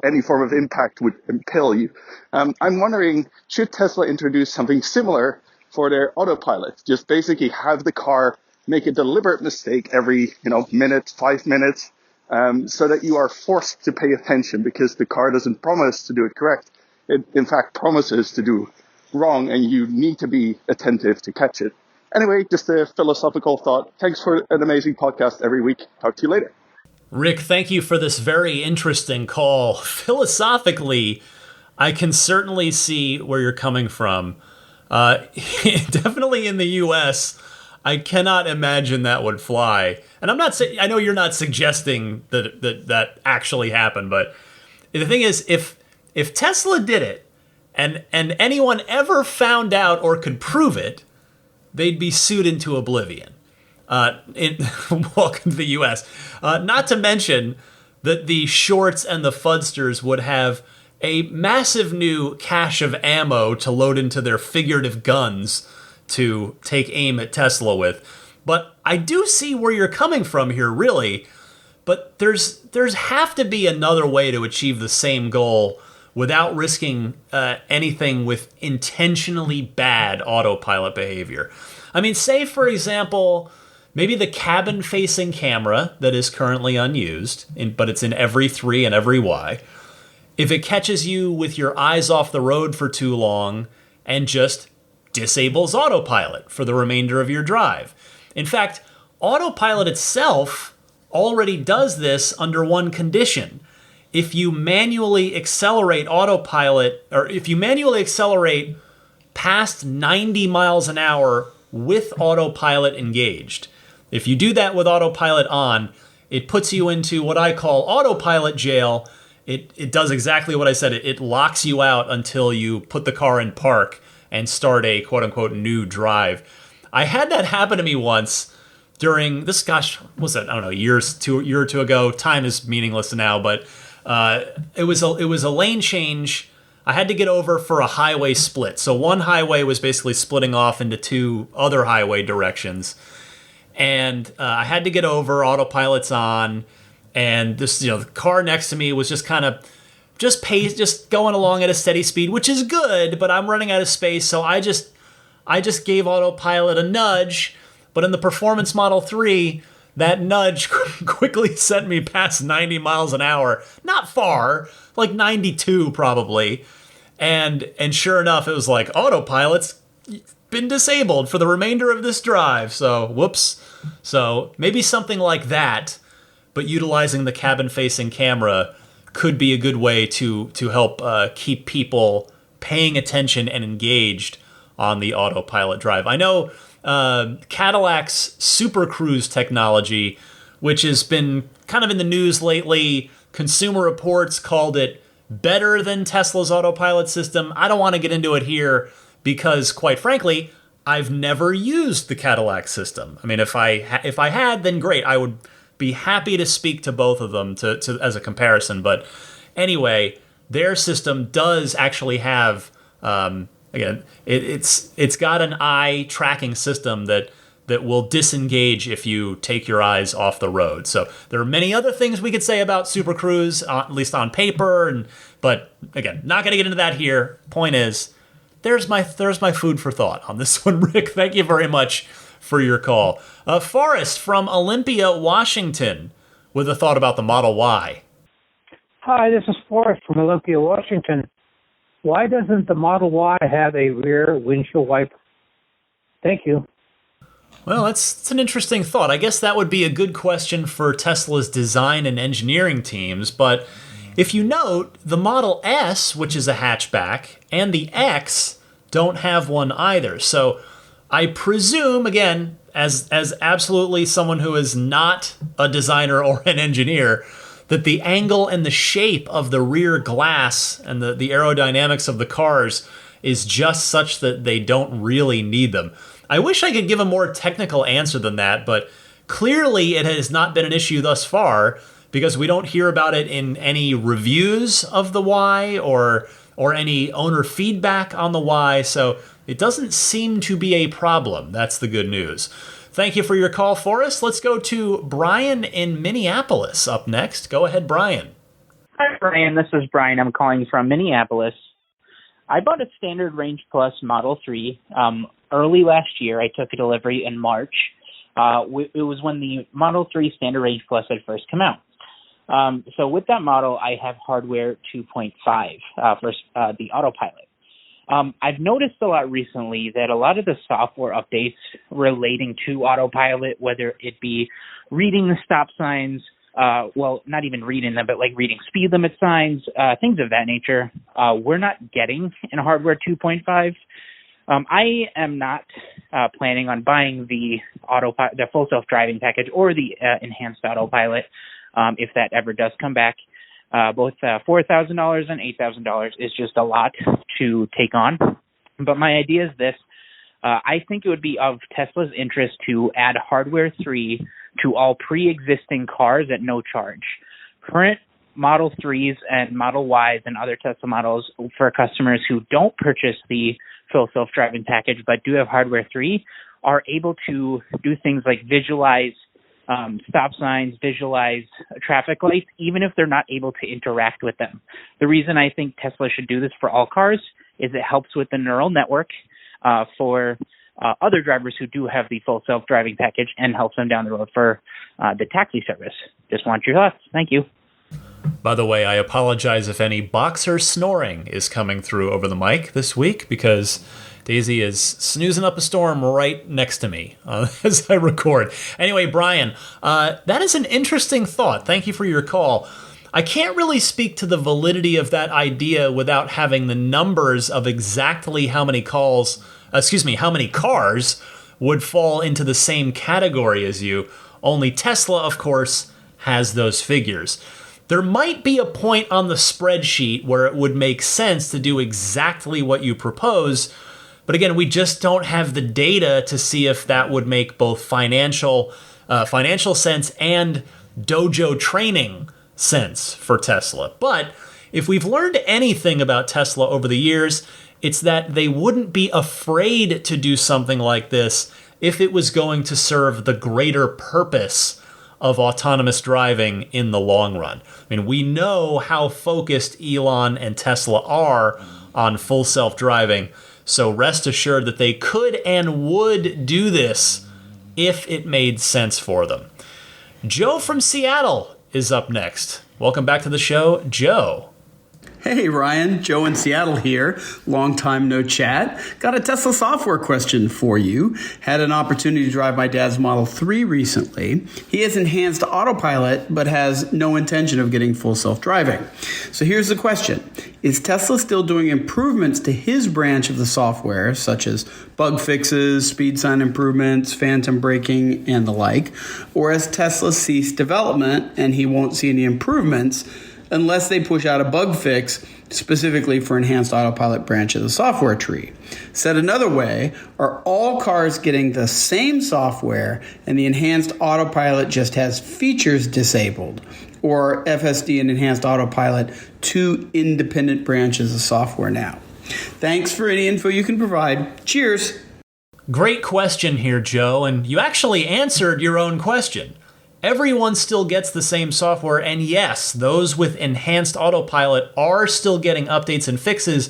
any form of impact would impel you. I'm wondering, should Tesla introduce something similar for their autopilot? Just basically have the car make a deliberate mistake every, minute, 5 minutes, so that you are forced to pay attention because the car doesn't promise to do it correct. It, in fact, promises to do wrong, and you need to be attentive to catch it. Anyway, just a philosophical thought. Thanks for an amazing podcast every week. Talk to you later. Rick, thank you for this very interesting call. Philosophically, I can certainly see where you're coming from. Definitely in the U.S., I cannot imagine that would fly. And I'm not saying, I know you're not suggesting that actually happened, but the thing is, if Tesla did it and anyone ever found out or could prove it, they'd be sued into oblivion. Welcome to the U.S. Not to mention that the shorts and the fudsters would have a massive new cache of ammo to load into their figurative guns to take aim at Tesla with. But I do see where you're coming from here, really. But there's have to be another way to achieve the same goal without risking anything with intentionally bad autopilot behavior. I mean, say, for example, maybe the cabin-facing camera that is currently unused, but it's in every 3 and every Y, if it catches you with your eyes off the road for too long and just disables autopilot for the remainder of your drive. In fact, autopilot itself already does this under one condition. If you manually accelerate autopilot, or if you manually accelerate past 90 miles an hour with autopilot engaged, if you do that with autopilot on, it puts you into what I call autopilot jail. It does exactly what I said. It locks you out until you put the car in park and start a quote-unquote new drive. I had that happen to me once during this, was that, I don't know, a year or two ago. Time is meaningless now, but it was a lane change. I had to get over for a highway split. So one highway was basically splitting off into 2 other highway directions. And I had to get over, autopilot's on, and this, the car next to me was just kind of just going along at a steady speed, which is good, but I'm running out of space, so I just gave autopilot a nudge. But in the Performance Model 3, that nudge quickly sent me past 90 miles an hour. Not far, like 92 probably. And sure enough, it was like, autopilot's been disabled for the remainder of this drive. So, whoops. So maybe something like that, but utilizing the cabin-facing camera could be a good way to help keep people paying attention and engaged on the autopilot drive. I know Cadillac's Super Cruise technology, which has been kind of in the news lately, Consumer Reports called it better than Tesla's autopilot system. I don't want to get into it here because, quite frankly, I've never used the Cadillac system. I mean, if I had, then great. I would be happy to speak to both of them to as a comparison. But anyway, their system does actually have, again, it's got an eye tracking system that will disengage if you take your eyes off the road. So there are many other things we could say about Super Cruise, at least on paper, but again, not going to get into that here. Point is, there's my food for thought on this one, Rick. Thank you very much for your call. Forrest from Olympia, Washington, with a thought about the Model Y. Hi, this is Forrest from Olympia, Washington. Why doesn't the Model Y have a rear windshield wiper? Thank you. Well, that's an interesting thought. I guess that would be a good question for Tesla's design and engineering teams, but if you note, the Model S, which is a hatchback, and the X don't have one either. So I presume, again, as absolutely someone who is not a designer or an engineer, that the angle and the shape of the rear glass and the aerodynamics of the cars is just such that they don't really need them. I wish I could give a more technical answer than that, but clearly it has not been an issue thus far because we don't hear about it in any reviews of the Y or any owner feedback on the Y, so it doesn't seem to be a problem. That's the good news. Thank you for your call, Forrest. Let's go to Brian in Minneapolis up next. Go ahead, Brian. Hi, Brian. This is Brian. I'm calling from Minneapolis. I bought a Standard Range Plus Model 3 early last year. I took a delivery in March. It was when the Model 3 Standard Range Plus had first come out. So with that model, I have hardware 2.5 for the autopilot. I've noticed a lot recently that a lot of the software updates relating to autopilot, whether it be reading the stop signs, well, not even reading them, but like reading speed limit signs, things of that nature, we're not getting in hardware 2.5. I am not planning on buying the full self-driving package or the enhanced autopilot if that ever does come back. Both $4,000 and $8,000 is just a lot to take on. But my idea is this. I think it would be of Tesla's interest to add hardware 3 to all pre-existing cars at no charge. Current Model 3s and Model Ys and other Tesla models for customers who don't purchase the full self-driving package but do have hardware 3 are able to do things like visualize stop signs, visualize traffic lights, even if they're not able to interact with them. The reason I think Tesla should do this for all cars is it helps with the neural network for other drivers who do have the full self-driving package and helps them down the road for the taxi service. Just want your thoughts. Thank you. By the way, I apologize if any boxer snoring is coming through over the mic this week because Daisy is snoozing up a storm right next to me as I record. Anyway, Brian, that is an interesting thought. Thank you for your call. I can't really speak to the validity of that idea without having the numbers of exactly how many cars would fall into the same category as you. Only Tesla, of course, has those figures. There might be a point on the spreadsheet where it would make sense to do exactly what you propose, but again, we just don't have the data to see if that would make both financial sense and dojo training sense for Tesla. But if we've learned anything about Tesla over the years, it's that they wouldn't be afraid to do something like this if it was going to serve the greater purpose of autonomous driving in the long run. I mean, we know how focused Elon and Tesla are on full self-driving, so rest assured that they could and would do this if it made sense for them. Joe from Seattle is up next. Welcome back to the show, Joe. Hey, Ryan. Joe in Seattle here. Long time no chat. Got a Tesla software question for you. Had an opportunity to drive my dad's Model 3 recently. He has enhanced autopilot, but has no intention of getting full self-driving. So here's the question. Is Tesla still doing improvements to his branch of the software, such as bug fixes, speed sign improvements, phantom braking, and the like? Or has Tesla ceased development and he won't see any improvements unless they push out a bug fix specifically for enhanced autopilot branch of the software tree. Said another way, are all cars getting the same software and the enhanced autopilot just has features disabled? Or FSD and enhanced autopilot, two independent branches of software now? Thanks for any info you can provide. Cheers. Great question here, Joe, and you actually answered your own question. Everyone still gets the same software, and yes, those with enhanced autopilot are still getting updates and fixes,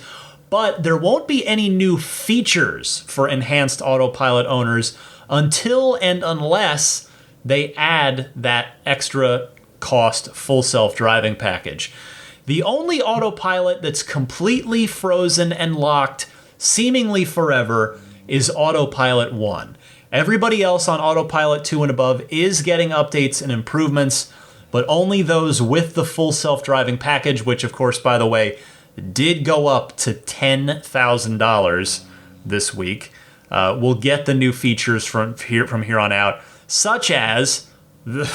but there won't be any new features for enhanced autopilot owners until and unless they add that extra cost full self-driving package. The only autopilot that's completely frozen and locked, seemingly forever, is Autopilot 1. Everybody else on Autopilot 2 and above is getting updates and improvements, but only those with the full self-driving package, which of course, by the way, did go up to $10,000 this week, will get the new features from here on out, such as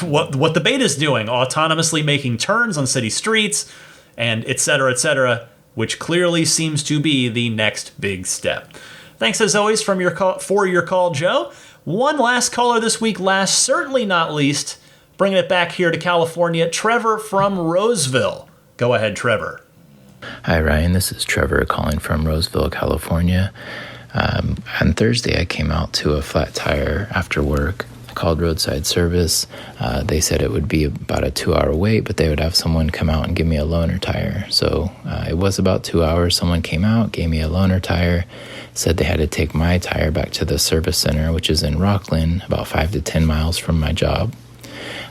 what the beta's doing, autonomously making turns on city streets, and et cetera, which clearly seems to be the next big step. Thanks as always for your call, Joe. One last caller this week, last certainly not least, bringing it back here to California, Trevor from Roseville. Go ahead, Trevor. Hi, Ryan. This is Trevor calling from Roseville, California. On Thursday, I came out to a flat tire after work. I called roadside service. They said it would be about a 2-hour wait, but they would have someone come out and give me a loaner tire. So it was about 2 hours. Someone came out, gave me a loaner tire, said they had to take my tire back to the service center, which is in Rockland, about 5 to 10 miles from my job.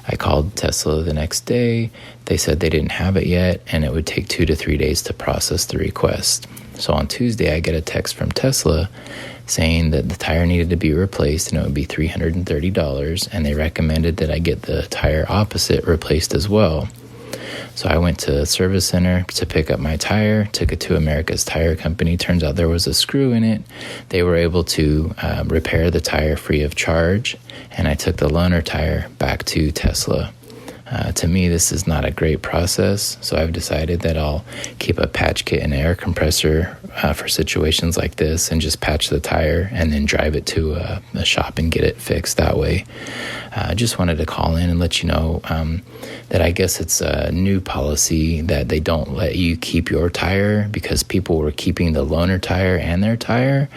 I called Tesla the next day. They said they didn't have it yet, and it would take 2 to 3 days to process the request. So on Tuesday, I get a text from Tesla saying that the tire needed to be replaced and it would be $330, and they recommended that I get the tire opposite replaced as well. So I went to the service center to pick up my tire, took it to America's Tire Company. Turns out there was a screw in it. They were able to repair the tire free of charge, and I took the loaner tire back to Tesla. To me, this is not a great process, so I've decided that I'll keep a patch kit and air compressor for situations like this and just patch the tire and then drive it to a shop and get it fixed that way. I just wanted to call in and let you know that I guess it's a new policy that they don't let you keep your tire because people were keeping the loaner tire and their tire.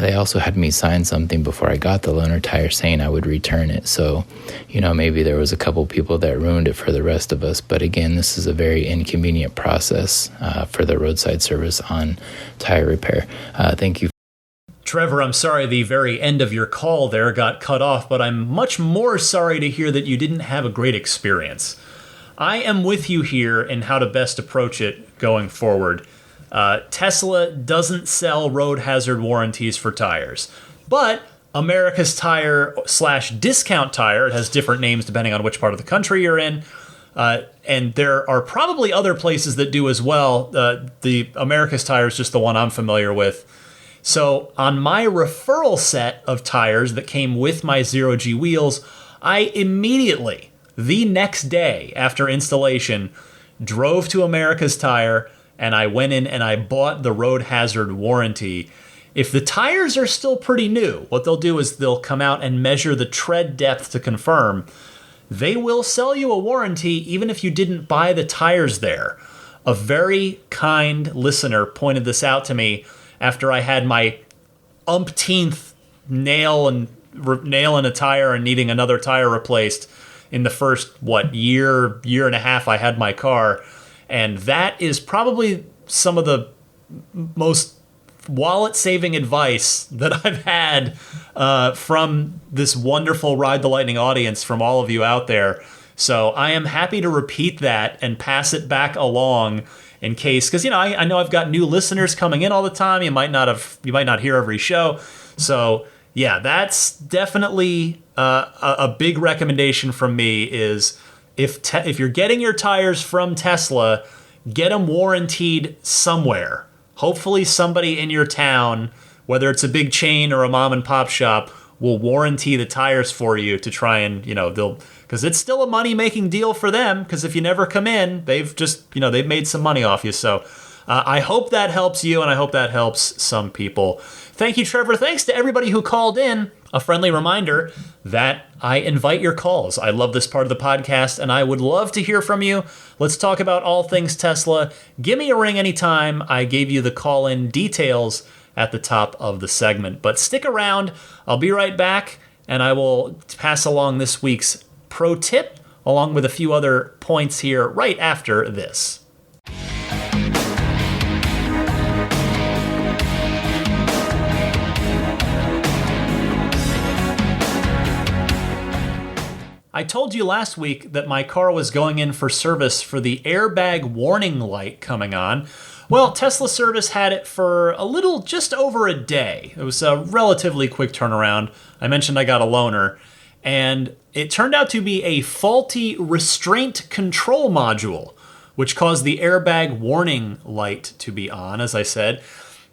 They also had me sign something before I got the loaner tire saying I would return it. So, maybe there was a couple people that ruined it for the rest of us. But again, this is a very inconvenient process for the roadside service on tire repair. Thank you. Trevor, I'm sorry the very end of your call there got cut off, but I'm much more sorry to hear that you didn't have a great experience. I am with you here in how to best approach it going forward. Tesla doesn't sell road hazard warranties for tires, but America's Tire / Discount Tire, it has different names depending on which part of the country you're in, and there are probably other places that do as well. The America's Tire is just the one I'm familiar with. So on my referral set of tires that came with my zero-G wheels, I immediately, the next day after installation, drove to America's Tire and I went in and I bought the road hazard warranty. If the tires are still pretty new, what they'll do is they'll come out and measure the tread depth to confirm. They will sell you a warranty even if you didn't buy the tires there. A very kind listener pointed this out to me after I had my umpteenth nail in a tire and needing another tire replaced in the first, year and a half I had my car. And that is probably some of the most wallet-saving advice that I've had from this wonderful Ride the Lightning audience, from all of you out there. So I am happy to repeat that and pass it back along in case, because I know I've got new listeners coming in all the time. You might not hear every show. So yeah, that's definitely a big recommendation from me. Is if you're getting your tires from Tesla, get them warrantied somewhere. Hopefully somebody in your town, whether it's a big chain or a mom and pop shop, will warranty the tires for you to try and, because it's still a money-making deal for them, because if you never come in, they've made some money off you. So I hope that helps you, and I hope that helps some people. Thank you, Trevor. Thanks to everybody who called in. A friendly reminder that I invite your calls. I love this part of the podcast, and I would love to hear from you. Let's talk about all things Tesla. Give me a ring anytime. I gave you the call-in details at the top of the segment. But stick around. I'll be right back, and I will pass along this week's pro tip, along with a few other points here right after this. I told you last week that my car was going in for service for the airbag warning light coming on. Well, Tesla service had it for just over a day. It was a relatively quick turnaround. I mentioned I got a loaner, and it turned out to be a faulty restraint control module, which caused the airbag warning light to be on, as I said.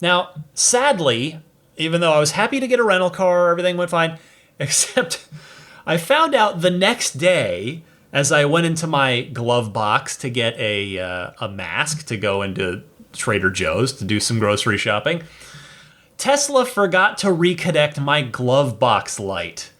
Now, sadly, even though I was happy to get a rental car, everything went fine, except I found out the next day as I went into my glove box to get a mask to go into Trader Joe's to do some grocery shopping. Tesla forgot to reconnect my glove box light.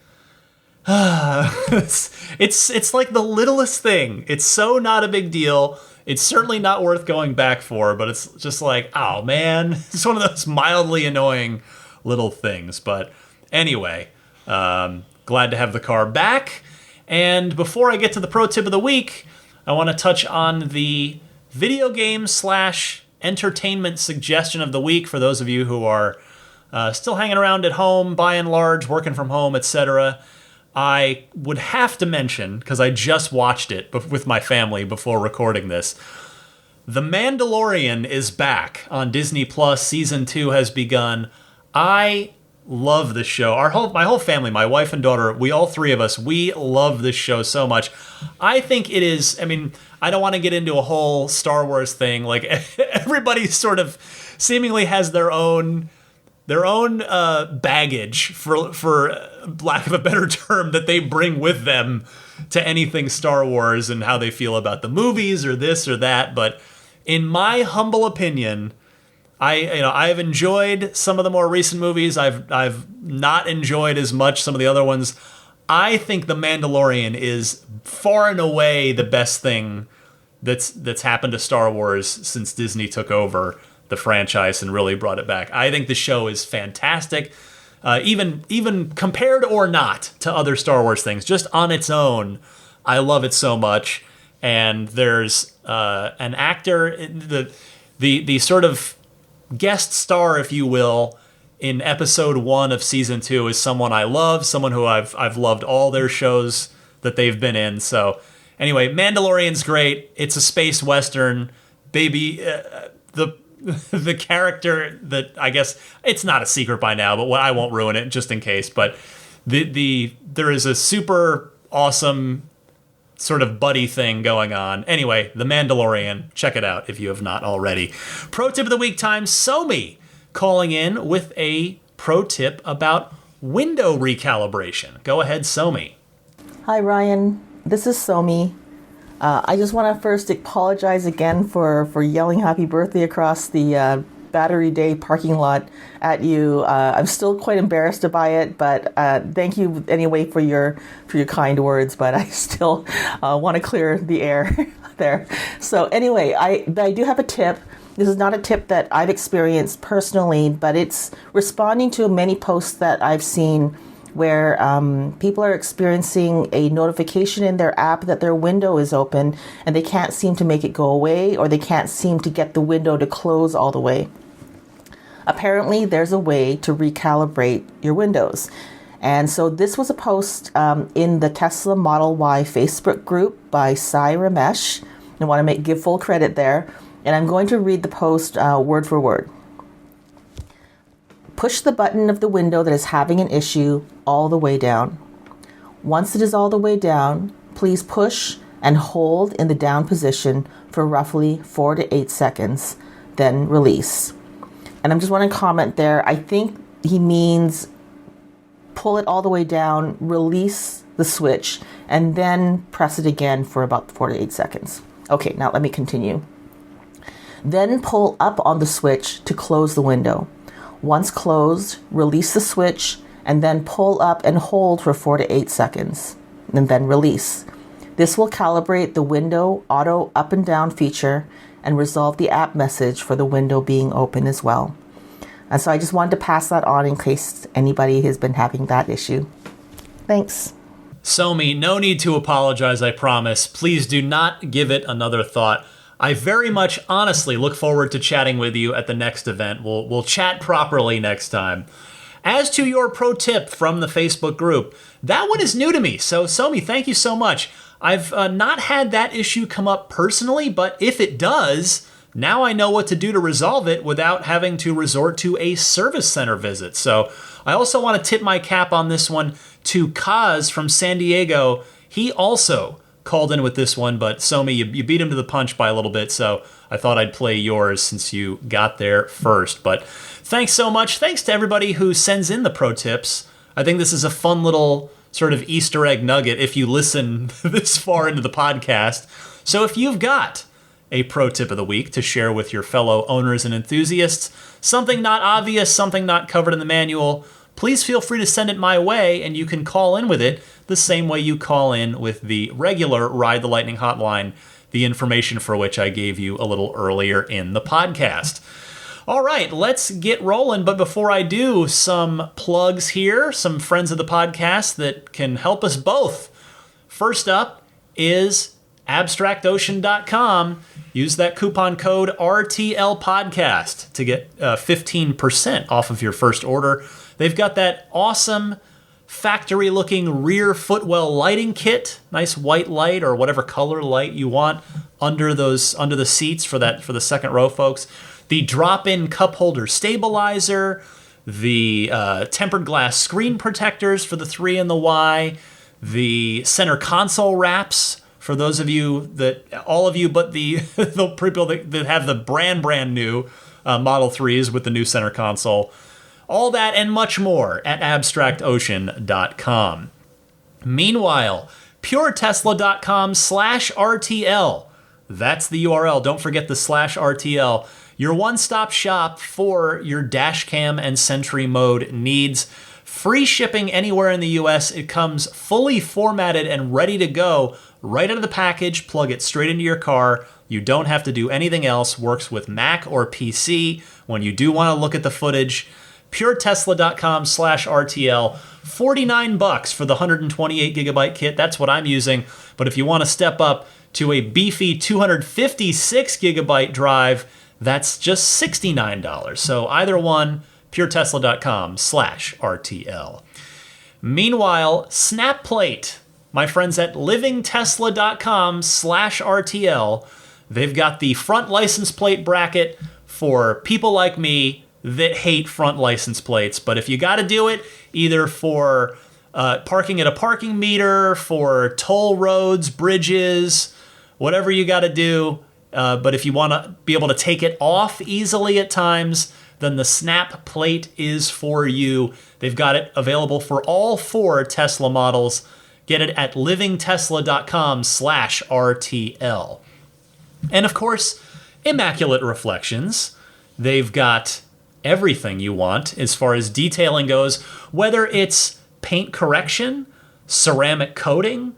It's like the littlest thing. It's so not a big deal. It's certainly not worth going back for, but it's just like, oh man, it's one of those mildly annoying little things. But anyway, glad to have the car back. And before I get to the pro tip of the week, I want to touch on the video game / entertainment suggestion of the week for those of you who are still hanging around at home, by and large, working from home, etc. I would have to mention, because I just watched it with my family before recording this, The Mandalorian is back on Disney Plus. Season 2 has begun. I love this show. My whole family, my wife and daughter, all three of us, we love this show so much. I think it is, I don't want to get into a whole Star Wars thing. Like, everybody sort of seemingly has their own baggage, for lack of a better term, that they bring with them to anything Star Wars and how they feel about the movies or this or that. But in my humble opinion, I've enjoyed some of the more recent movies. I've not enjoyed as much some of the other ones. I think The Mandalorian is far and away the best thing that's happened to Star Wars since Disney took over the franchise and really brought it back. I think the show is fantastic, even compared or not to other Star Wars things. Just on its own, I love it so much. And there's an actor, the sort of guest star, if you will, in episode 1 of season 2 is someone I love, someone who I've loved all their shows that they've been in. So anyway, Mandalorian's great. It's a space western, baby. The character that, I guess it's not a secret by now, but I won't ruin it just in case. But there is a super awesome sort of buddy thing going on. Anyway, The Mandalorian, check it out if you have not already. Pro tip of the week time, Somi calling in with a pro tip about window recalibration. Go ahead, Somi. Hi, Ryan. This is Somi. I just want to first apologize again for yelling happy birthday across the Battery Day parking lot at you. I'm still quite embarrassed by it, but thank you anyway for your kind words, but I still want to clear the air there. So anyway, I do have a tip. This is not a tip that I've experienced personally, but it's responding to many posts that I've seen where people are experiencing a notification in their app that their window is open and they can't seem to make it go away, or they can't seem to get the window to close all the way. Apparently, there's a way to recalibrate your windows. And so this was a post in the Tesla Model Y Facebook group by Sai Ramesh. I want to give full credit there. And I'm going to read the post word for word. Push the button of the window that is having an issue all the way down. Once it is all the way down, please push and hold in the down position for roughly 4 to 8 seconds, then release. And I just want to comment there, I think he means pull it all the way down, release the switch, and then press it again for about 4 to 8 seconds. Okay, now let me continue. Then pull up on the switch to close the window. Once closed, release the switch and then pull up and hold for 4 to 8 seconds, and then release. This will calibrate the window auto up and down feature and resolve the app message for the window being open as well. And so I just wanted to pass that on in case anybody has been having that issue. Thanks. Somi, no need to apologize, I promise. Please do not give it another thought. I very much honestly look forward to chatting with you at the next event. We'll chat properly next time. As to your pro tip from the Facebook group, that one is new to me. So Somi, thank you so much. I've not had that issue come up personally, but if it does, now I know what to do to resolve it without having to resort to a service center visit. So I also want to tip my cap on this one to Kaz from San Diego. He also called in with this one, but Somi, you beat him to the punch by a little bit, so I thought I'd play yours since you got there first. But thanks so much. Thanks to everybody who sends in the pro tips. I think this is a fun little sort of Easter egg nugget if you listen this far into the podcast. So if you've got a pro tip of the week to share with your fellow owners and enthusiasts, something not obvious, something not covered in the manual, please feel free to send it my way, and you can call in with it the same way you call in with the regular Ride the Lightning hotline, the information for which I gave you a little earlier in the podcast. All right, let's get rolling. But before I do, some plugs here, some friends of the podcast that can help us both. First up is abstractocean.com. Use that coupon code RTLPodcast to get 15% off of your first order. They've got that awesome factory-looking rear footwell lighting kit, nice white light or whatever color light you want under the seats for the second row, folks. The drop-in cup holder stabilizer, the tempered glass screen protectors for the 3 and the Y, the center console wraps for those of you all of you but the people that have the brand new Model 3s with the new center console. All that and much more at abstractocean.com. Meanwhile, puretesla.com/RTL. That's the URL. Don't forget the /RTL. Your one-stop shop for your dash cam and Sentry mode needs. Free shipping anywhere in the US. It comes fully formatted and ready to go right out of the package. Plug it straight into your car. You don't have to do anything else. Works with Mac or PC. When you do want to look at the footage, puretesla.com/RTL. $49 for the 128 gigabyte kit. That's what I'm using. But if you want to step up to a beefy 256 gigabyte drive, that's just $69. So either one, puretesla.com/RTL. Meanwhile, SnapPlate, my friends at livingtesla.com/RTL, they've got the front license plate bracket for people like me that hate front license plates. But if you got to do it, either for parking at a parking meter, for toll roads, bridges, whatever you got to do, but if you want to be able to take it off easily at times, then the Snap Plate is for you. They've got it available for all 4 Tesla models. Get it at livingtesla.com/RTL. And of course, Immaculate Reflections. They've got everything you want as far as detailing goes, whether it's paint correction, ceramic coating,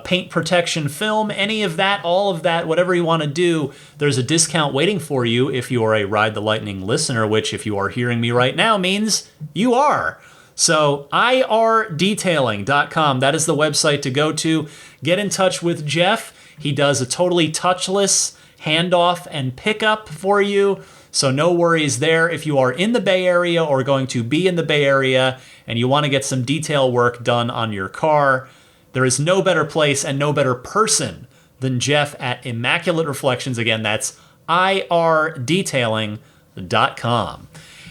paint protection film, any of that, all of that, whatever you want to do, there's a discount waiting for you if you are a Ride the Lightning listener, which if you are hearing me right now means you are. So irdetailing.com, that is the website to go to. Get in touch with Jeff. He does a totally touchless handoff and pickup for you. So no worries there. If you are in the Bay Area or going to be in the Bay Area and you want to get some detail work done on your car, there is no better place and no better person than Jeff at Immaculate Reflections. Again, that's irdetailing.com.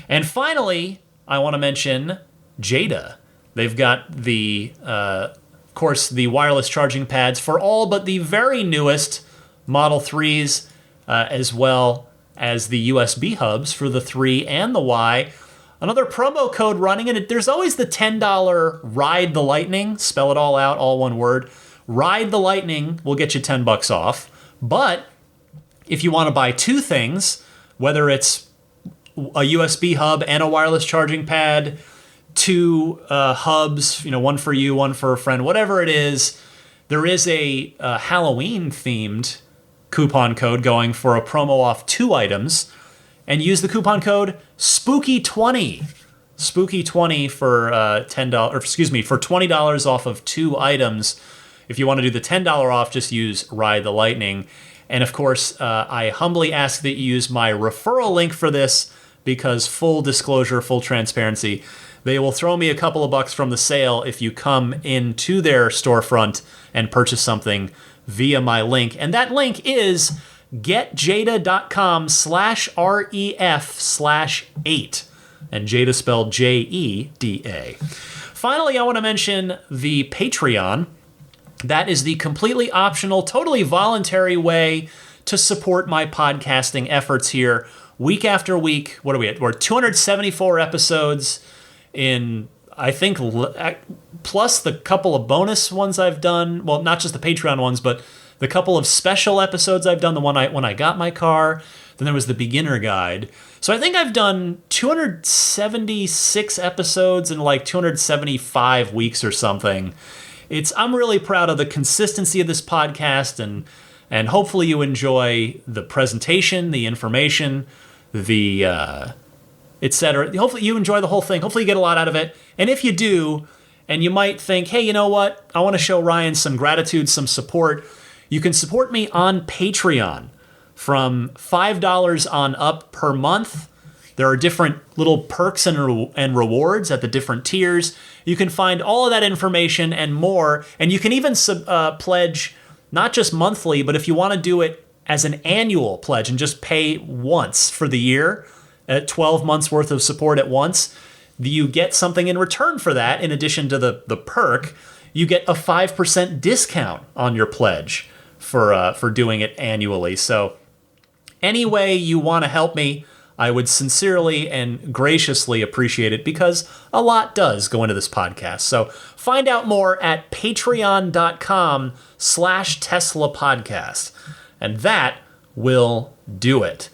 And finally, I want to mention Jada. They've got of course, the wireless charging pads for all but the very newest Model 3s, as well as the USB hubs for the 3 and the Y. Another promo code running, and there's always the $10 Ride the Lightning, spell it all out, all one word. Ride the Lightning will get you $10 off, but if you want to buy two things, whether it's a USB hub and a wireless charging pad, two hubs, one for you, one for a friend, whatever it is, there is a Halloween-themed coupon code going for a promo off two items, and use the coupon code SPOOKY20. SPOOKY20 for for $20 off of two items. If you want to do the $10 off, just use Ride the Lightning. And of course, I humbly ask that you use my referral link for this, because full disclosure, full transparency, they will throw me a couple of bucks from the sale if you come into their storefront and purchase something via my link. And that link is getjada.com/ref/8. And Jada spelled Jeda. Finally, I want to mention the Patreon. That is the completely optional, totally voluntary way to support my podcasting efforts here week after week. What are we at? We're 274 episodes in, I think, plus the couple of bonus ones I've done. Well, not just the Patreon ones, but the couple of special episodes I've done. The one when I got my car. Then there was the beginner guide. So I think I've done 276 episodes in like 275 weeks or something. I'm really proud of the consistency of this podcast, and hopefully you enjoy the presentation, the information, the etc. Hopefully you enjoy the whole thing. Hopefully you get a lot out of it. And if you do, and you might think, hey, you know what? I want to show Ryan some gratitude, some support. You can support me on Patreon from $5 on up per month. There are different little perks and rewards at the different tiers. You can find all of that information and more. And you can even pledge not just monthly, but if you want to do it as an annual pledge and just pay once for the year, at 12 months worth of support at once, you get something in return for that. In addition to the perk, you get a 5% discount on your pledge for doing it annually. So any way you want to help me, I would sincerely and graciously appreciate it, because a lot does go into this podcast. So find out more at patreon.com/Tesla podcast. And that will do it.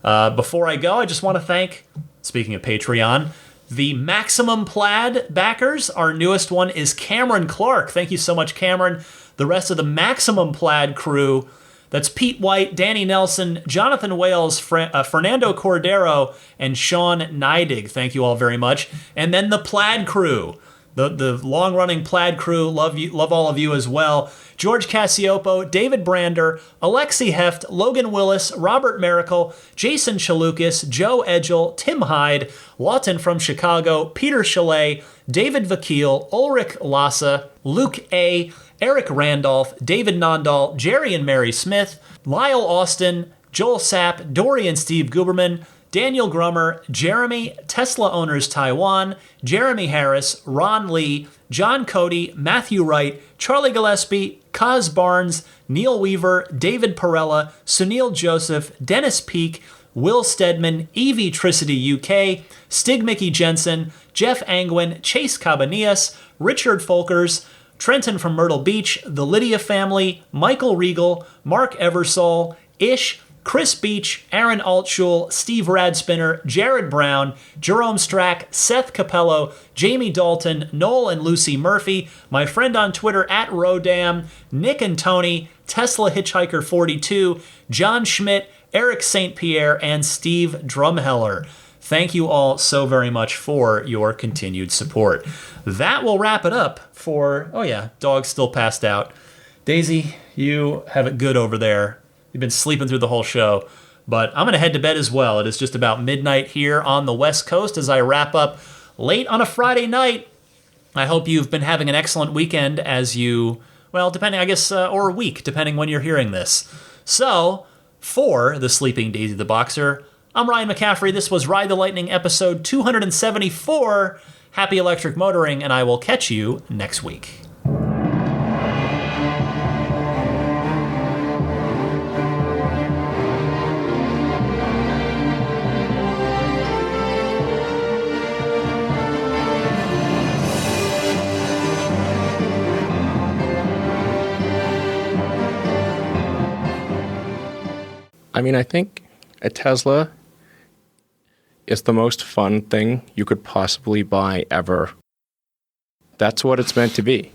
Before I go, I just want to thank, speaking of Patreon, the Maximum Plaid backers. Our newest one is Cameron Clark. Thank you so much, Cameron. The rest of the Maximum Plaid crew, that's Pete White, Danny Nelson, Jonathan Wales, Fernando Cordero, and Sean Neidig. Thank you all very much. And then the Plaid crew, the long-running Plaid crew, love all of you as well. George Cassiopo, David Brander, Alexi Heft, Logan Willis, Robert Miracle, Jason Chalukas, Joe Edgel, Tim Hyde, Lawton from Chicago, Peter Chalet, David Vakil, Ulrich Lassa, Luke A., Eric Randolph, David Nondahl, Jerry and Mary Smith, Lyle Austin, Joel Sapp, Dory and Steve Guberman, Daniel Grummer, Jeremy, Tesla Owners Taiwan, Jeremy Harris, Ron Lee, John Cody, Matthew Wright, Charlie Gillespie, Kaz Barnes, Neil Weaver, David Perella, Sunil Joseph, Dennis Peak, Will Stedman, Evie Tricity UK, Stig Mickey Jensen, Jeff Angwin, Chase Cabanillas, Richard Folkers, Trenton from Myrtle Beach, the Lydia family, Michael Regal, Mark Eversole, Ish, Chris Beach, Aaron Altschul, Steve Radspinner, Jared Brown, Jerome Strack, Seth Capello, Jamie Dalton, Noel and Lucy Murphy, my friend on Twitter at Rodam, Nick and Tony, Tesla Hitchhiker 42, John Schmidt, Eric St. Pierre, and Steve Drumheller. Thank you all so very much for your continued support. That will wrap it up for, oh yeah, dog's still passed out. Daisy, you have it good over there. You've been sleeping through the whole show, but I'm going to head to bed as well. It is just about midnight here on the West Coast as I wrap up late on a Friday night. I hope you've been having an excellent weekend as you, well, depending, I guess, or a week, depending when you're hearing this. So, for the Sleeping Daisy the Boxer, I'm Ryan McCaffrey. This was Ride the Lightning episode 274. Happy electric motoring, and I will catch you next week. I mean, I think a Tesla is the most fun thing you could possibly buy ever. That's what it's meant to be.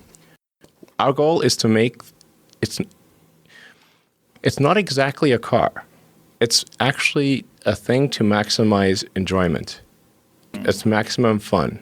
Our goal is to make it's not exactly a car. It's actually a thing to maximize enjoyment. It's maximum fun.